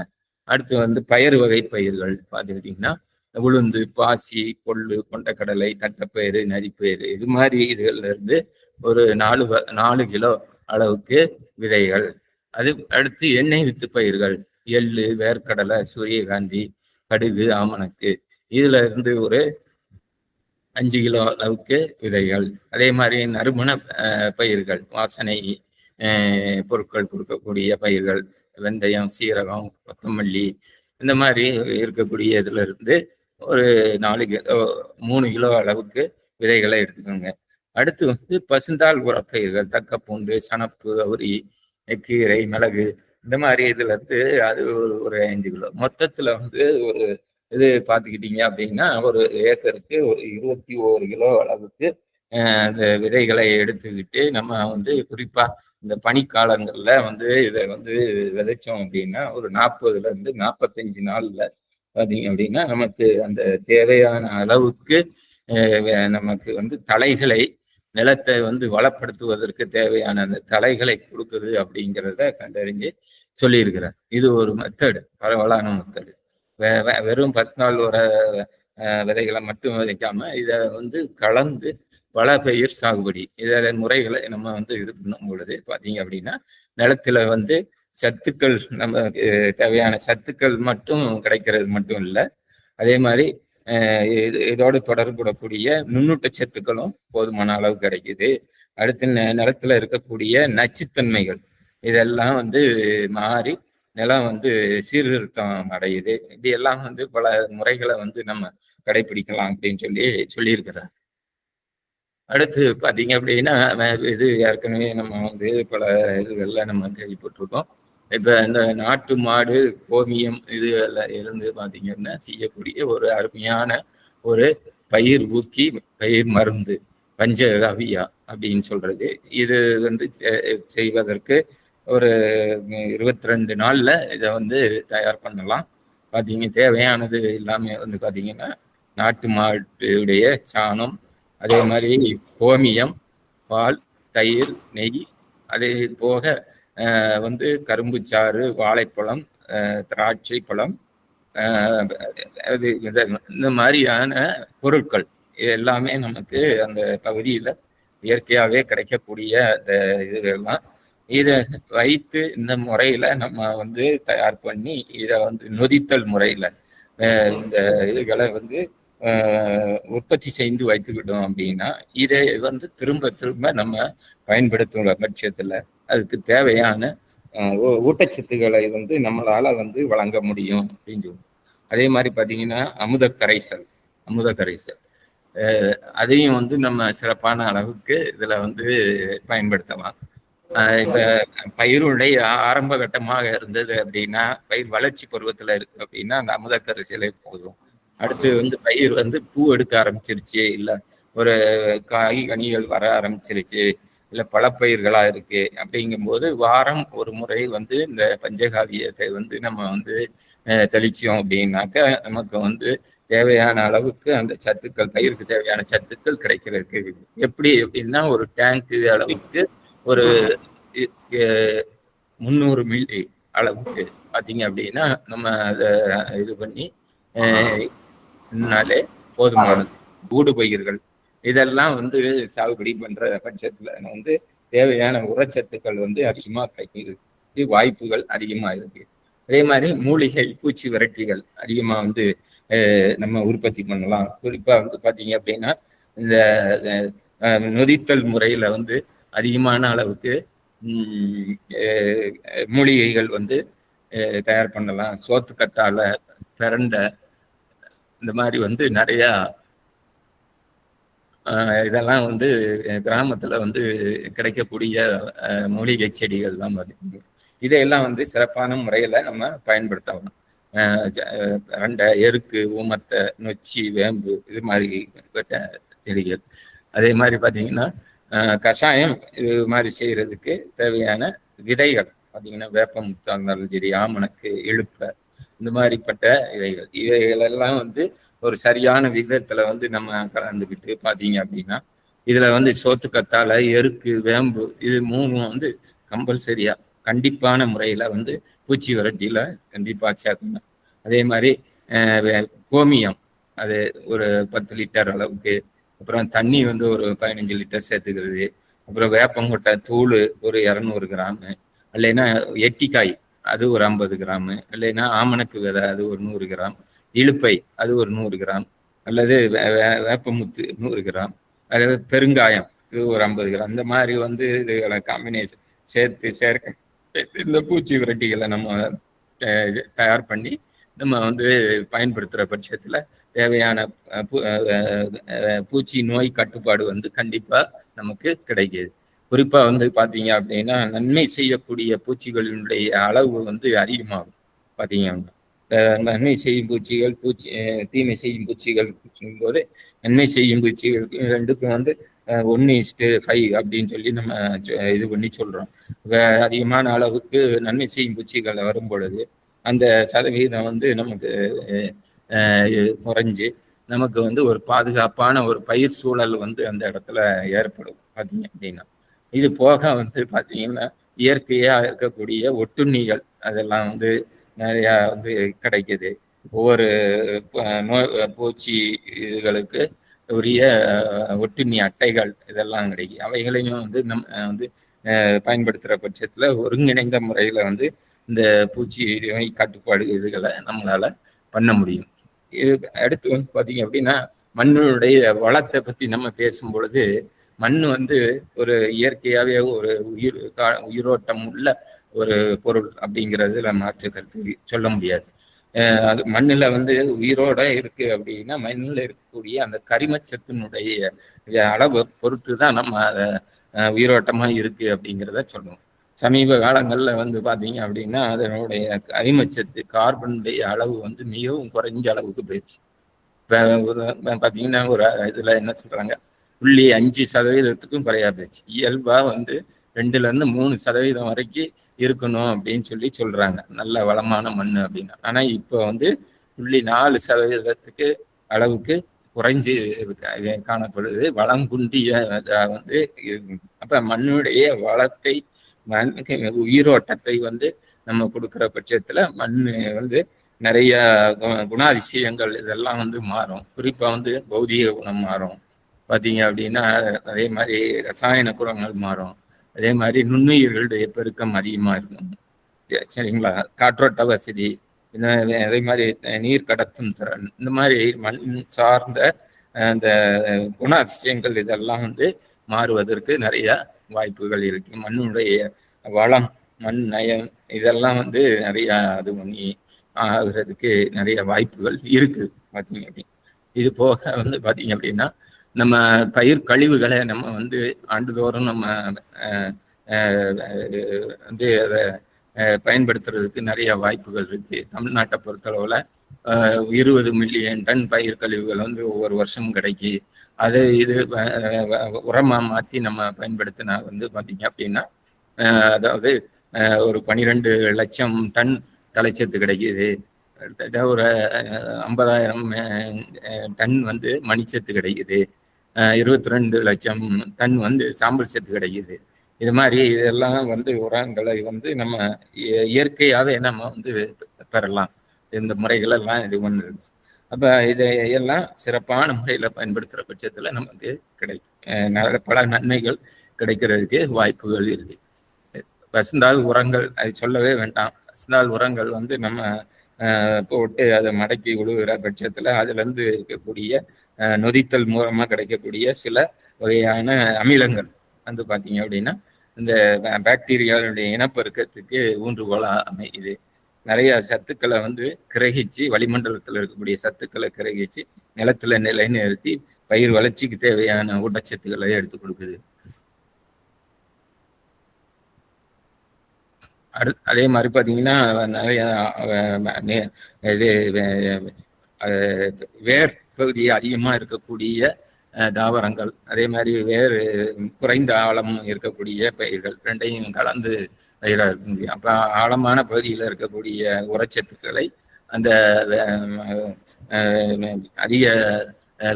அடுத்து வந்து பயிர் வகை பயிர்கள் பார்த்துக்கிட்டிங்கன்னா உளுந்து, பாசி, கொள்ளு, கொண்டக்கடலை, தட்டைப்பயிறு, நரிப்பயிறு, இது மாதிரி இதுகள்ல இருந்து ஒரு 4 கிலோ அளவுக்கு விதைகள். அது அடுத்து எண்ணெய் வித்து பயிர்கள், எள்ளு, வேர்க்கடலை, சூரியகாந்தி, கடுகு, ஆமணக்கு, இதுல இருந்து ஒரு 5 கிலோ அளவுக்கு விதைகள். அதே மாதிரி நறுமண பயிர்கள், வாசனை பொருட்கள் கொடுக்கக்கூடிய பயிர்கள், வெந்தயம், சீரகம், கொத்தமல்லி, இந்த மாதிரி இருக்கக்கூடிய இதுல இருந்து ஒரு 3 கிலோ அளவுக்கு விதைகளை எடுத்துக்கோங்க. அடுத்து வந்து பசுந்தாள் உரப்பயிர்கள், தக்கப்பூண்டு, சணப்பு, அவுரி, கீரை, மிளகு, இந்த மாதிரி இதுல இருந்து அது ஒரு 5 கிலோ. மொத்தத்துல வந்து ஒரு இது பார்த்துக்கிட்டீங்க அப்படின்னா ஒரு ஏக்கருக்கு ஒரு 21 கிலோ அளவுக்கு அந்த விதைகளை எடுத்துக்கிட்டு நம்ம வந்து குறிப்பா இந்த பனிக்காலங்கள்ல வந்து இதை வந்து விதைச்சோம் அப்படின்னா ஒரு 40ல இருந்து 45 நாள்ல பார்த்தீங்க அப்படின்னா நமக்கு அந்த தேவையான அளவுக்கு நமக்கு வந்து தழைகளை, நிலத்தை வந்து வளப்படுத்துவதற்கு தேவையான அந்த தழைகளை கொடுக்குது அப்படிங்கிறத கண்டறிஞ்சு சொல்லியிருக்கிறார். இது ஒரு மெத்தடு, பரவலான மெத்தடு. வெறும் பசுநாள் ஒரு விதைகளை மட்டும் விதைக்காம இதை வந்து கலந்து பல பயிர் சாகுபடி இதில் முறைகளை நம்ம வந்து இது பண்ணும் பொழுது பார்த்தீங்க அப்படின்னா நிலத்துல வந்து சத்துக்கள், நமக்கு தேவையான சத்துக்கள் மட்டும் கிடைக்கிறது மட்டும் இல்லை, அதே மாதிரி இதோடு தொடர்புடக்கூடிய நுண்ணூட்ட சத்துக்களும் போதுமான அளவு கிடைக்குது. அடுத்து நிலத்துல இருக்கக்கூடிய நச்சுத்தன்மைகள் இதெல்லாம் வந்து மாறி நிலம் வந்து சீர்திருத்தம் அடையுது. இப்படி எல்லாம் வந்து பல முறைகளை வந்து நம்ம கடைபிடிக்கலாம் அப்படின்னு சொல்லியிருக்கிறார். அடுத்து பார்த்தீங்க அப்படின்னா இது ஏற்கனவே நம்ம வந்து பல இதுகள்ல நம்ம கேள்விப்பட்டிருக்கோம். இப்ப இந்த நாட்டு மாடு கோமியம் இது இருந்து பார்த்தீங்கன்னா செய்யக்கூடிய ஒரு அருமையான ஒரு பயிர் ஊக்கி, பயிர் மருந்து, பஞ்சகவியா அப்படின்னு சொல்றது. இது வந்து செய்வதற்கு ஒரு 22 நாள்ல இதை வந்து தயார் பண்ணலாம். பார்த்தீங்க தேவையானது எல்லாமே வந்து பார்த்தீங்கன்னா நாட்டு மாட்டுடைய சாணம், அதே மாதிரி கோமியம், பால், தயிர், நெய், அதே போக வந்து கரும்புச்சாறு, வாழைப்பழம், திராட்சை பழம், இந்த மாதிரியான பொருட்கள் எல்லாமே நமக்கு அந்த பகுதியில் இயற்கையாகவே கிடைக்கக்கூடிய அந்த இதுகள்லாம் இதை வைத்து இந்த முறையில நம்ம வந்து தயார் பண்ணி இதை வந்து நொதித்தல் முறையில இந்த இதுகளை வந்து உற்பத்தி செய்து வைத்துக்கிட்டோம் அப்படின்னா இதை வந்து திரும்ப திரும்ப நம்ம பயன்படுத்துகிற பட்சத்துல அதுக்கு தேவையான ஊட்டச்சத்துக்களை வந்து நம்மளால வந்து வழங்க முடியும் அப்படின்னு சொல்லுவோம். அதே மாதிரி பார்த்தீங்கன்னா அமுத கரைசல் அதையும் வந்து நம்ம சிறப்பான அளவுக்கு இதுல வந்து பயன்படுத்தலாம். இப்ப பயிருடைய ஆரம்ப கட்டமாக இருந்தது அப்படின்னா, பயிர் வளர்ச்சி பருவத்துல இருக்கு அப்படின்னா அந்த அமுத கரைசலே போதும். அடுத்து வந்து பயிர் வந்து பூ எடுக்க ஆரம்பிச்சிருச்சு, இல்ல ஒரு காய் கனிகள் வர ஆரம்பிச்சிருச்சு, இல்ல பழப்பயிர்களா இருக்கு அப்படிங்கும்போது வாரம் ஒரு முறை வந்து இந்த பஞ்சகாவியத்தை வந்து நம்ம வந்து தெளிச்சோம் அப்படின்னாக்க நமக்கு வந்து தேவையான அளவுக்கு அந்த சத்துக்கள், பயிருக்கு தேவையான சத்துக்கள் கிடைக்கிறதுக்கு எப்படி அப்படின்னா ஒரு டேங்க் அளவுக்கு ஒரு 300 மில்லி அளவுக்கு பார்த்தீங்க அப்படின்னா நம்ம அதை இது பண்ணி முன்னாலே போதுமானது. ஊடு பயிர்கள் இதெல்லாம் வந்து சாகுபடி பண்ற பட்சத்துல வந்து தேவையான உரச்சத்துக்கள் வந்து அதிகமா கிடைக்கிறது வாய்ப்புகள் அதிகமா இருக்கு. அதே மாதிரி மூலிகை, பூச்சி விரட்டிகள் அதிகமா வந்து நம்ம உற்பத்தி பண்ணலாம். குறிப்பா வந்து பாத்தீங்க அப்படின்னா இந்த நொதித்தல் முறையில வந்து அதிகமான அளவுக்கு மூலிகைகள் வந்து தயார் பண்ணலாம். சோத்துக்கட்டால பிரண்டை இந்த மாதிரி வந்து நிறைய இதெல்லாம் வந்து கிராமத்துல வந்து கிடைக்கக்கூடிய மூலிகை செடிகள் தான் பார்த்தீங்க. இதையெல்லாம் வந்து சிறப்பான முறையில நம்ம பயன்படுத்தலாம். பிரண்டை, எருக்கு, ஊமத்தை, நொச்சி, வேம்பு இது மாதிரி செடிகள். அதே மாதிரி பார்த்தீங்கன்னா கஷாயம் இது மாதிரி செய்யறதுக்கு தேவையான விதைகள் பார்த்தீங்கன்னா வேப்பமுத்தா இருந்தாலும் சரி, ஆமணக்கு, இழுப்பை இந்த மாதிரிப்பட்ட இவைகள் எல்லாம் வந்து ஒரு சரியான விதத்துல வந்து நம்ம கலந்துக்கிட்டு பார்த்தீங்க அப்படின்னா இதுல வந்து சோத்துக்கத்தாழை, எருக்கு, வேம்பு இது மூணும் வந்து கம்பல்சரியா கண்டிப்பான முறையில வந்து பூச்சி விரட்டியில கண்டிப்பா சேர்க்கணும். அதே மாதிரி கோமியம் அது ஒரு 10 லிட்டர் அளவுக்கு, அப்புறம் தண்ணி வந்து ஒரு 15 லிட்டர் சேர்த்துக்கிறது, அப்புறம் வேப்பங்கொட்டை தூள் ஒரு 200 கிராமு, இல்லைன்னா எட்டிக்காய் அது ஒரு 50 கிராமு, இல்லைன்னா ஆமணக்கு விதை அது ஒரு 100 கிராம், இழுப்பை அது ஒரு 100 கிராம், அல்லது வேப்பமுத்து 100 கிராம், அதாவது பெருங்காயம் இது ஒரு 50 கிராம். இந்த மாதிரி வந்து இதுகளை காம்பினேஷன் சேர்த்து இந்த பூச்சி விரட்டிகளை நம்ம தயார் பண்ணி நம்ம வந்து பயன்படுத்துகிற பட்சத்தில் தேவையான பூச்சி நோய் கட்டுப்பாடு வந்து கண்டிப்பாக நமக்கு கிடைக்கிது. குறிப்பாக வந்து பார்த்தீங்க அப்படின்னா நன்மை செய்யக்கூடிய பூச்சிகளினுடைய அளவு வந்து அதிகமாகும். பார்த்தீங்கன்னா நன்மை செய்யும் பூச்சிகள் தீமை செய்யும் பூச்சிகள் போது நன்மை செய்யும் பூச்சிகளுக்கு ரெண்டுக்கும் வந்து 1:5 அப்படின்னு சொல்லி நம்ம இது பண்ணி சொல்றோம். அதிகமான அளவுக்கு நன்மை செய்யும் பூச்சிகள் வரும் பொழுது அந்த சதவீதம் வந்து நமக்கு குறைஞ்சு நமக்கு வந்து ஒரு பாதுகாப்பான ஒரு பயிர் சூழல் வந்து அந்த இடத்துல ஏற்படும் பார்த்தீங்க அப்படின்னா. இது போக வந்து பார்த்தீங்கன்னா இயற்கையா இருக்கக்கூடிய ஒட்டுண்ணிகள் அதெல்லாம் வந்து நிறைய வந்து கிடைக்குது. ஒவ்வொரு பூச்சி இதுகளுக்கு உரிய ஒட்டுண்ணி அட்டைகள் இதெல்லாம் கிடைக்கும். அவைகளையும் வந்து நம்ம வந்து பயன்படுத்துகிற பட்சத்தில் ஒருங்கிணைந்த முறையில் வந்து இந்த பூச்சி நோய் கட்டுப்பாடு இதுகளை நம்மளால பண்ண முடியும். இது அடுத்து வந்து பார்த்தீங்க அப்படின்னா மண்ணுடைய வளத்தை பற்றி நம்ம பேசும் பொழுது மண் வந்து ஒரு இயற்கையாகவே ஒரு உயிரோட்டம் உள்ள ஒரு பொருள் அப்படிங்கிறதுல மாற்று கருத்து சொல்ல முடியாது. அது மண்ணில் வந்து உயிரோட இருக்கு அப்படின்னா மண்ணில் இருக்கக்கூடிய அந்த கரிமச்சத்தினுடைய அளவை பொறுத்து தான் நம்ம அதை உயிரோட்டமா இருக்கு அப்படிங்கிறத சொல்லுவோம். சமீப காலங்களில் வந்து பார்த்தீங்க அப்படின்னா அதனுடைய கரிமச்சத்து கார்பனுடைய அளவு வந்து மிகவும் குறைஞ்ச அளவுக்கு போயிடுச்சு. இப்போ பார்த்தீங்கன்னா ஒரு இதில் என்ன சொல்றாங்க 0.5% குறையா போயிடுச்சு. இயல்பா வந்து 2-3% வரைக்கும் இருக்கணும் அப்படின்னு சொல்லி சொல்றாங்க நல்ல வளமான மண் அப்படின்னா. ஆனா இப்போ வந்து 0.4% அளவுக்கு குறைஞ்சு காணப்படுது. வளம் குண்டிய வந்து அப்ப மண்ணுடைய வளத்தை உயிரோட்டத்தை வந்து நம்ம கொடுக்குற பட்சத்துல மண் வந்து நிறைய குணாதிசயங்கள் இதெல்லாம் வந்து மாறும். குறிப்பா வந்து பௌதிக குணம் மாறும் பார்த்தீங்க அப்படின்னா. அதே மாதிரி ரசாயன குணங்கள் மாறும். அதே மாதிரி நுண்ணுயிர்களுடைய பெருக்கம் அதிகமாக இருக்கும். சரிங்களா? காற்றோட்ட வசதி, அதே மாதிரி நீர் கடத்தும் திறன், இந்த மாதிரி மண் சார்ந்த அந்த குணாதிசயங்கள் இதெல்லாம் வந்து மாறுவதற்கு நிறைய வாய்ப்புகள் இருக்கு. மண்ணுடைய வளம், மண் நயம் இதெல்லாம் வந்து நிறைய இது பண்ணி ஆகுறதுக்கு நிறைய வாய்ப்புகள் இருக்கு பார்த்தீங்க அப்படின்னு. இது போக வந்து பார்த்தீங்க அப்படின்னா நம்ம பயிர் கழிவுகளை நம்ம வந்து ஆண்டுதோறும் நம்ம வந்து அதை பயன்படுத்துறதுக்கு நிறைய வாய்ப்புகள் இருக்கு. தமிழ்நாட்டை பொறுத்தளவுல 20 மில்லியன் டன் பயிர் கழிவுகள் வந்து ஒவ்வொரு வருஷமும் கிடைக்கி. அதை இது உரமா மாற்றி நம்ம பயன்படுத்தினா வந்து பார்த்தீங்க அப்படின்னா அதாவது ஒரு 12 லட்சம் டன் தலைச்சத்து கிடைக்கிது. கிட்டத்தட்ட ஒரு 50,000 டன் வந்து மணிச்சத்து கிடைக்குது. 22 லட்சம் டன் வந்து சாம்பல் சத்து கிடைக்குது. இது மாதிரி இதெல்லாம் வந்து உரங்களை வந்து நம்ம இயற்கையாகவே நம்ம வந்து பெறலாம். இந்த முறைகளெல்லாம் இது பண்ணுது. அப்போ இதையெல்லாம் சிறப்பான முறையில் பயன்படுத்துகிற பட்சத்தில் நமக்கு கிடைக்கும் பல நன்மைகள் கிடைக்கிறதுக்கு வாய்ப்புகள் இருக்கு. பசுந்தாள் உரங்கள் அது சொல்லவே வேண்டாம். பசுந்தாள் உரங்கள் வந்து நம்ம போட்டு அதை மடக்கி விழுகிற பட்சத்துல அதுல இருந்து இருக்கக்கூடிய நொதித்தல் மூலமா கிடைக்கக்கூடிய சில வகையான அமிலங்கள் வந்து பாத்தீங்க அப்படின்னா இந்த பாக்டீரியாவுடைய இனப்பெருக்கத்துக்கு ஊன்றுகோலா அமையுது. நிறைய சத்துக்களை வந்து கிரகிச்சு, வளிமண்டலத்தில் இருக்கக்கூடிய சத்துக்களை கிரகிச்சு நிலத்துல நிலைநிறுத்தி பயிர் வளர்ச்சிக்கு தேவையான ஊட்டச்சத்துக்களை எடுத்து கொடுக்குது. அதே மாதிரி பார்த்தீங்கன்னா நிறைய இது வேர் பகுதி அதிகமாக இருக்கக்கூடிய தாவரங்கள், அதே மாதிரி வேறு குறைந்த ஆழம் இருக்கக்கூடிய பயிர்கள் ரெண்டையும் கலந்து பயிராக இருக்க முடியும். அப்போ ஆழமான பகுதியில் இருக்கக்கூடிய உரச்சத்துக்களை அந்த அதிக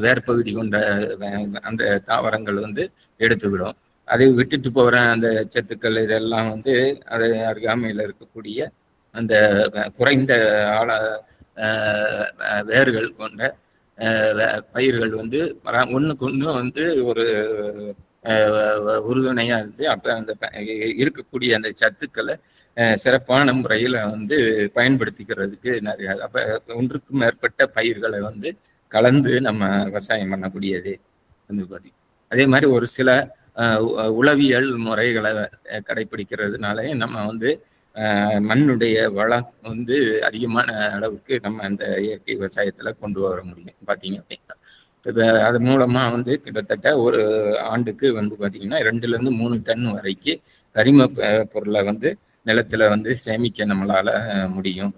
வேர்பகுதி கொண்ட அந்த தாவரங்கள் வந்து எடுத்துவிடும். அதை விட்டுட்டு போகிற அந்த சத்துக்கள் இதெல்லாம் வந்து அது அருகாமையில் இருக்கக்கூடிய அந்த குறைந்த ஆழ வேர்கள் கொண்ட பயிர்கள் வந்து ஒன்றுக்கு ஒன்று வந்து ஒரு உறுதுணையா இருந்து அப்ப அந்த இருக்கக்கூடிய அந்த சத்துக்களை சிறப்பான முறையில் வந்து பயன்படுத்திக்கிறதுக்கு நிறைய அப்ப ஒன்றுக்கும் மேற்பட்ட பயிர்களை வந்து கலந்து நம்ம விவசாயம் பண்ணக்கூடியது வந்து பாத்தீங்க. அதே மாதிரி ஒரு சில உளவியல் முறைகளை கடைபிடிக்கிறதுனாலே நம்ம வந்து மண்ணுடைய வளம் வந்து அதிகமான அளவுக்கு நம்ம அந்த இயற்கை விவசாயத்துல கொண்டு வர முடியும் பார்த்தீங்க அப்படின்னா. இப்போ அது மூலமா வந்து கிட்டத்தட்ட ஒரு ஆண்டுக்கு வந்து பார்த்தீங்கன்னா 2-3 டன் வரைக்கும் கரிம பொருளை வந்து நிலத்துல வந்து சேமிக்க நம்மளால முடியும்.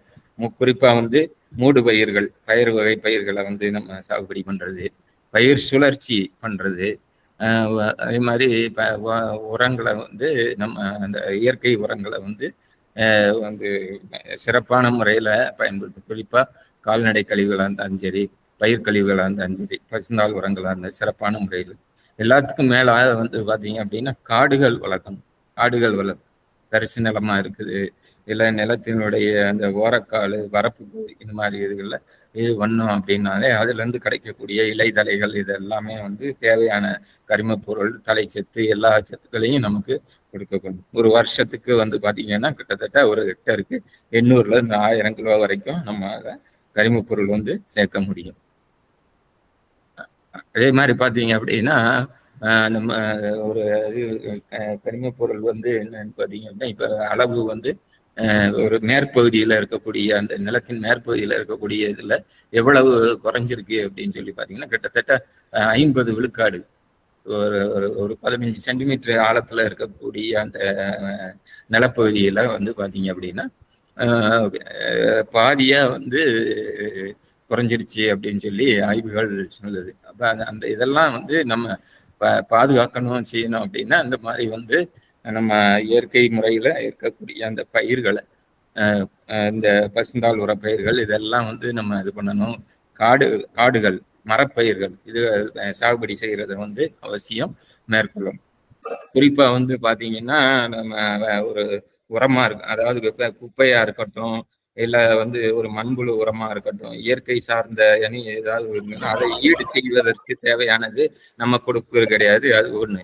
குறிப்பா வந்து மூடு பயிர்கள், பயிர் வகை பயிர்களை வந்து நம்ம சாகுபடி பண்றது, பயிர் சுழற்சி பண்றது, அதே மாதிரி உரங்களை வந்து நம்ம அந்த இயற்கை உரங்களை வந்து வந்து சிறப்பான முறையில் பயன்படுத்தும். குறிப்பாக கால்நடை கழிவுகளாக இருந்தாலும் சரி, பயிர் கழிவுகளாக இருந்தாலும் சரி, பசுந்தாள் உரங்களாக இருந்தால் சிறப்பான முறையில். எல்லாத்துக்கும் மேலாக வந்து பார்த்தீங்க அப்படின்னா காடுகள் வளர்க்கணும். காடுகள் தரிசு நிலமா இருக்குது, இல்லை நிலத்தினுடைய அந்த ஓரக்கால் வரப்பு இந்த மாதிரி இதுகளில் இது பண்ணோம் அப்படின்னாலே அதுலேருந்து கிடைக்கக்கூடிய இலைதலைகள் இது எல்லாமே வந்து தேவையான கரிமப்பொருள், தலைச்சத்து, எல்லா சத்துக்களையும் நமக்கு கொடுக்கணும். ஒரு வருஷத்துக்கு வந்து பார்த்தீங்கன்னா கிட்டத்தட்ட ஒரு ஹெக்டருக்கு 800-இருந்து 1000 கிலோ வரைக்கும் நம்ம கரிமப்பொருள் வந்து சேர்க்க முடியும். அதே மாதிரி பார்த்தீங்க அப்படின்னா நம்ம ஒரு இது கரிமப்பொருள் வந்து என்னன்னு பார்த்தீங்க அப்படின்னா இப்போ அளவு வந்து ஒரு மேற்பகுதியில் இருக்கக்கூடிய அந்த நிலத்தின் மேற்பகுதியில் இருக்கக்கூடிய இதில் எவ்வளவு குறைஞ்சிருக்கு அப்படின்னு சொல்லி பார்த்தீங்கன்னா கிட்டத்தட்ட 50 விழுக்காடு. ஒரு 15 சென்டிமீட்டர் ஆழத்துல இருக்கக்கூடிய அந்த நிலப்பகுதியில வந்து பார்த்தீங்க அப்படின்னா பாதியா வந்து குறைஞ்சிருச்சு அப்படின்னு சொல்லி ஆய்வுகள் சொல்லுது. அப்போ அந்த இதெல்லாம் வந்து நம்ம பாதுகாக்கணும் செய்யணும் அப்படின்னா அந்த மாதிரி வந்து நம்ம இயற்கை முறையில் இருக்கக்கூடிய அந்த பயிர்களை, இந்த பசுந்தாள் உர பயிர்கள் இதெல்லாம் வந்து நம்ம இது பண்ணணும். காடுகள், மரப்பயிர்கள் இது சாகுபடி செய்கிறத வந்து அவசியம் மேற்கொள்ளும். குறிப்பா வந்து பாத்தீங்கன்னா நம்ம ஒரு உரமா இருக்கு, அதாவது குப்பையா இருக்கட்டும், இல்ல வந்து ஒரு மண்புழு உரமா இருக்கட்டும், இயற்கை சார்ந்த ஏதாவது அதை ஈடு செய்வதற்கு தேவையானது நம்ம கொடுப்பது கிடையாது. அது ஒண்ணு.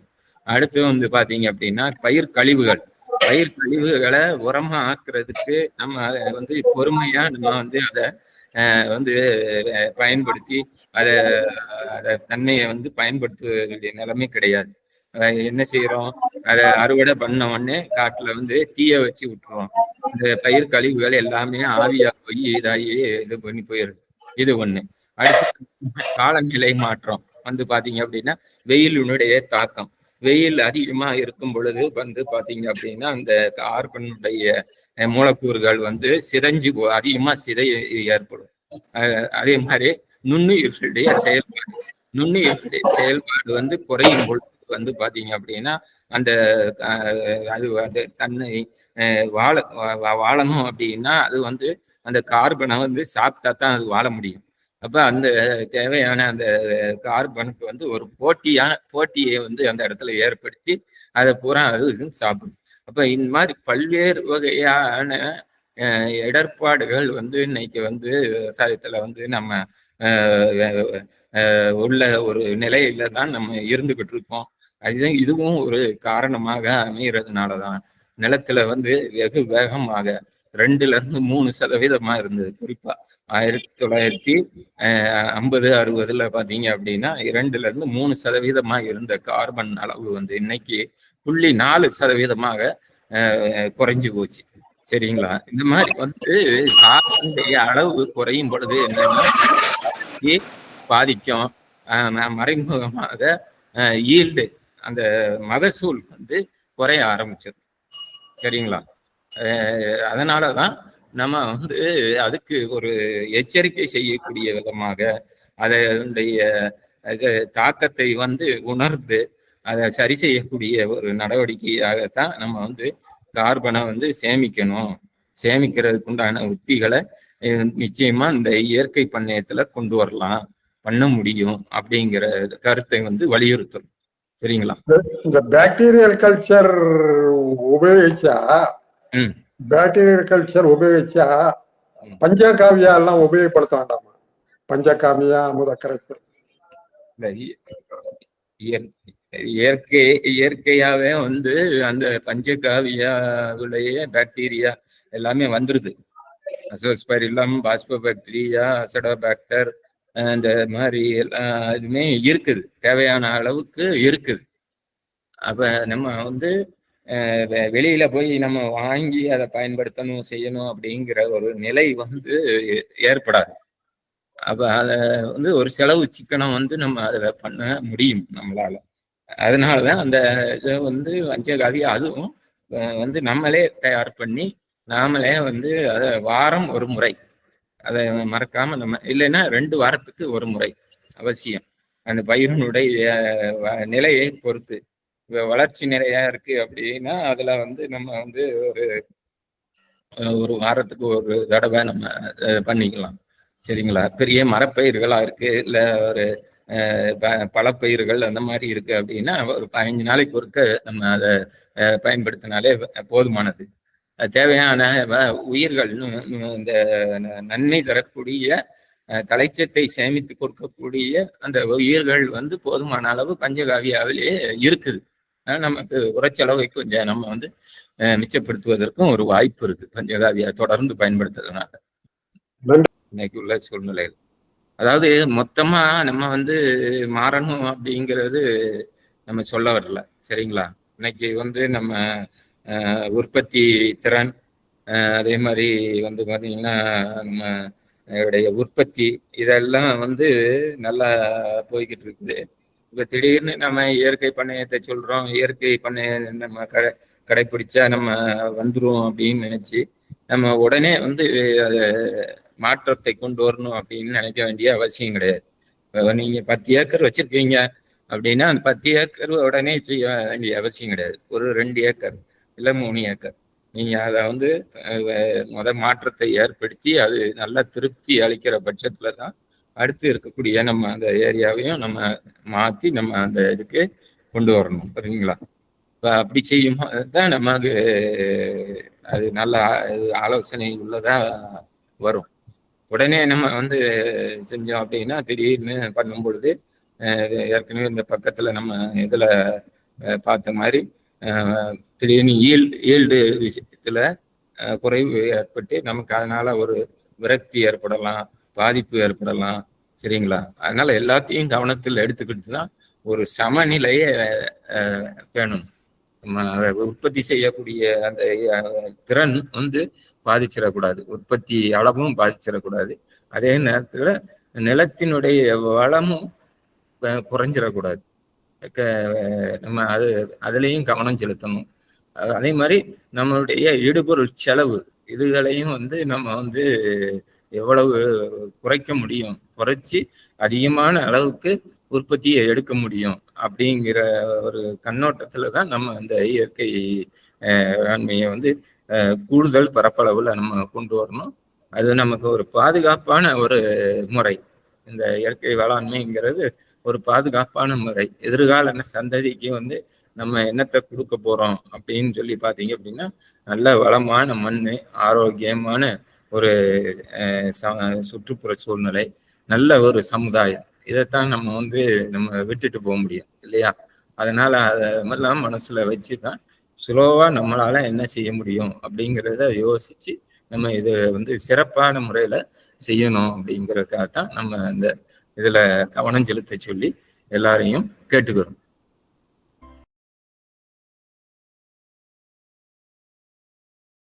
அடுத்து வந்து பாத்தீங்க அப்படின்னா பயிர் கழிவுகளை உரமா ஆக்குறதுக்கு நம்ம வந்து பொறுமையா நம்ம வந்து அதை வந்து பயன்படுத்தி அதை தன்மையை வந்து பயன்படுத்த வேண்டிய நிலைமை கிடையாது. என்ன செய்யறோம், அதை அறுவடை பண்ண உடனே காட்டுல வந்து தீய வச்சு விட்டுருவோம். இந்த பயிர் கழிவுகள் எல்லாமே ஆவியா போய் இதாகி இது பண்ணி போயிருது. இது ஒண்ணு. அடுத்து காலநிலை மாற்றம் வந்து பாத்தீங்க அப்படின்னா வெயிலுடைய தாக்கம். வெயில் அதிகமா இருக்கும் பொழுது வந்து பாத்தீங்க அப்படின்னா அந்த கார்பனுடைய மூலக்கூறுகள் வந்து அதிகமா சிதை ஏற்படும். அதே மாதிரி நுண்ணுயிர்களுடைய செயல்பாடு வந்து குறையும் பொழுது வந்து பாத்தீங்க அப்படின்னா அந்த அது வந்து தன்னை வாழணும் அப்படின்னா அது வந்து அந்த கார்பனை வந்து சாப்பிட்டா தான் அது வாழ முடியும். அப்ப அந்த தேவையான அந்த கார்பனுக்கு வந்து ஒரு போட்டியை வந்து அந்த இடத்துல ஏற்படுத்தி அதை பூரா அது சாப்பிடும். அப்ப இந்த மாதிரி பல்வேறு வகையான இடர்பாடுகள் வந்து இன்னைக்கு வந்து விவசாயத்துல வந்து நம்ம உள்ள ஒரு நிலையில தான் நம்ம இருந்துகிட்டு இருக்கோம். இதுவும் ஒரு காரணமாக அமைகிறதுனாலதான் நிலத்துல வந்து வெகு வேகமாக 2-3% இருந்தது. குறிப்பா 1950-60 பாத்தீங்க அப்படின்னா 2-3% இருந்த கார்பன் அளவு வந்து இன்னைக்கு 0.4% குறைஞ்சு போச்சு. சரிங்களா? இந்த மாதிரி வந்து கார்பனுடைய அளவு குறையும் பொழுது என்னன்னா பாதிக்கும். மறைமுகமாக ஈல்டு அந்த மகசூல் வந்து குறைய ஆரம்பிச்சிடும். சரிங்களா? அதனாலதான் நம்ம வந்து அதுக்கு ஒரு எச்சரிக்கை செய்யக்கூடிய விதமாக அதனுடைய தாக்கத்தை வந்து உணர்ந்து அதை சரி செய்யக்கூடிய ஒரு நடவடிக்கையாகத்தான் நம்ம வந்து கார்பனை வந்து சேமிக்கணும். சேமிக்கிறதுக்கு உண்டான உத்திகளை நிச்சயமா இந்த இயற்கை பண்ணையத்துல கொண்டு வரலாம், பண்ண முடியும் அப்படிங்கிற கருத்தை வந்து வலியுறுத்தணும். சரிங்களா? இந்த பாக்டீரியல் கல்ச்சர் உபயோகிச்சா பஞ்சகாவியா எல்லாம் உபயோகப்படுத்த வேண்டாமா? பஞ்சகாவியா, அமுதக்கரைசல் இயற்கையாவே வந்து அந்த பஞ்சகாவியாவுடைய பாக்டீரியா எல்லாமே வந்துருது. அசோஸ்பைரில்லம், பாஸ்போபாக்டீரியா, அசிடோபாக்டர், இந்த மாதிரி எல்லாம் இதுமே இருக்குது, தேவையான அளவுக்கு இருக்குது. அப்ப நம்ம வந்து வெளியில போய் நம்ம வாங்கி அதை பயன்படுத்தணும், செய்யணும் அப்படிங்கிற ஒரு நிலை வந்து ஏற்படாது. அப்ப அத வந்து ஒரு செலவு சிக்கனம் வந்து நம்ம அதை பண்ண முடியும் நம்மளால. அதனாலதான் அந்த இதை வந்து பஞ்சகாவியா அதுவும் வந்து நம்மளே தயார் பண்ணி நாமளே வந்து அதை வாரம் ஒரு முறை, அதை மறக்காம நம்ம இல்லைன்னா 2 வாரத்துக்கு ஒரு முறை அவசியம். அந்த பயிரினுடைய நிலையை பொறுத்து வளர்ச்சி நிறையா இருக்கு அப்படின்னா அதுல வந்து நம்ம வந்து ஒரு வாரத்துக்கு ஒரு தடவை நம்ம பண்ணிக்கலாம். சரிங்களா? பெரிய மரப்பயிர்களா இருக்கு, இல்ல ஒரு பழப்பயிர்கள் அந்த மாதிரி இருக்கு அப்படின்னா ஒரு 15 நாளைக்கு ஒருக்க நம்ம அதை பயன்படுத்தினாலே போதுமானது. தேவையான உயிர்கள், இந்த நன்மை தரக்கூடிய தலைச்சத்தை சேமித்து கொடுக்கக்கூடிய அந்த உயிர்கள் வந்து போதுமான அளவு பஞ்சகாவியாவிலேயே இருக்குது. நமக்கு உரச்செலவை கொஞ்சம் நம்ம வந்து மிச்சப்படுத்துவதற்கும் ஒரு வாய்ப்பு இருக்கு பஞ்சகாவியா தொடர்ந்து பயன்படுத்துறதுனால இன்னைக்கு உள்ள சூழ்நிலைகள். அதாவது மொத்தமா நம்ம வந்து மாறணும் அப்படிங்கிறது நம்ம சொல்ல வரல. சரிங்களா? இன்னைக்கு வந்து நம்ம உற்பத்தி திறன், அதே மாதிரி வந்து பார்த்தீங்கன்னா நம்மளுடைய உற்பத்தி இதெல்லாம் வந்து நல்லா போய்கிட்டு இருக்குது. இப்போ திடீர்னு நம்ம இயற்கை பண்ணையத்தை சொல்றோம், இயற்கை பண்ணைய நம்ம கடைப்பிடிச்சா நம்ம வந்துடும் அப்படின்னு நினைச்சு நம்ம உடனே வந்து அதை மாற்றத்தை கொண்டு வரணும் அப்படின்னு நினைக்க வேண்டிய அவசியம் கிடையாது. நீங்க 10 ஏக்கர் வச்சிருக்கீங்க அப்படின்னா அந்த 10 ஏக்கர் உடனே செய்ய வேண்டிய அவசியம் கிடையாது. ஒரு 2 ஏக்கர் இல்லை 3 ஏக்கர் நீங்க அதை வந்து மாற்றத்தை ஏற்படுத்தி அது நல்ல திருப்தி அளிக்கிற பட்சத்துல தான் அடுத்து இருக்கக்கூடிய நம்ம அந்த ஏரியாவையும் நம்ம மாற்றி நம்ம அந்த இதுக்கு கொண்டு வரணும். சரிங்களா? இப்போ அப்படி செய்யும் தான் நமக்கு அது நல்ல ஆலோசனை உள்ளதா வரும். உடனே நம்ம வந்து செஞ்சோம் அப்படின்னா திடீர்னு பண்ணும் பொழுது ஏற்கனவே இந்த பக்கத்தில் நம்ம இதில் பார்த்த மாதிரி திடீர்னு ஈல்டு விஷயத்தில் குறைவு ஏற்பட்டு நமக்கு அதனால ஒரு விரக்தி ஏற்படலாம், பாதிப்பு ஏற்படலாம். சரிங்களா? அதனால எல்லாத்தையும் கவனத்தில் எடுத்துக்கிட்டு தான் ஒரு சமநிலையை வேணும். நம்ம அதை உற்பத்தி செய்யக்கூடிய அந்த திறன் வந்து பாதிச்சிடக்கூடாது, உற்பத்தி அளவும் பாதிச்சிடக்கூடாது. அதே நேரத்தில் நிலத்தினுடைய வளமும் குறைஞ்சிடக்கூடாது. நம்ம அதுலேயும் கவனம் செலுத்தணும். அதே மாதிரி நம்மளுடைய இடுபொருள் செலவு இதுகளையும் வந்து நம்ம வந்து எவ்வளவு குறைக்க முடியும், குறைச்சி அதிகமான அளவுக்கு உற்பத்தியை எடுக்க முடியும் அப்படிங்கிற ஒரு கண்ணோட்டத்துல தான் நம்ம அந்த இயற்கை வேளாண்மையை வந்து கூடுதல் பரப்பளவுல நம்ம கொண்டு வரணும். அது நமக்கு ஒரு பாதுகாப்பான ஒரு முறை. இந்த இயற்கை வேளாண்மைங்கிறது ஒரு பாதுகாப்பான முறை. எதிர்கால சந்ததிக்கு வந்து நம்ம என்னத்தை கொடுக்க போறோம் அப்படின்னு சொல்லி பார்த்தீங்க அப்படின்னா நல்ல வளமான மண், ஆரோக்கியமான ஒரு சுற்றுப்புற சூழ்நிலை, நல்ல ஒரு சமுதாயம், இதைத்தான் நம்ம வந்து நம்ம விட்டுட்டு போக முடியும் இல்லையா? அதனால அதெல்லாம் மனசுல வச்சுதான் ஸ்லோவா நம்மளால என்ன செய்ய முடியும் அப்படிங்கிறத யோசிச்சு நம்ம இதை வந்து சிறப்பான முறையில செய்யணும் அப்படிங்கிறதுக்காக தான் நம்ம இந்த இதுல கவனம் செலுத்த சொல்லி எல்லாரையும் கேட்டுக்கிறோம்.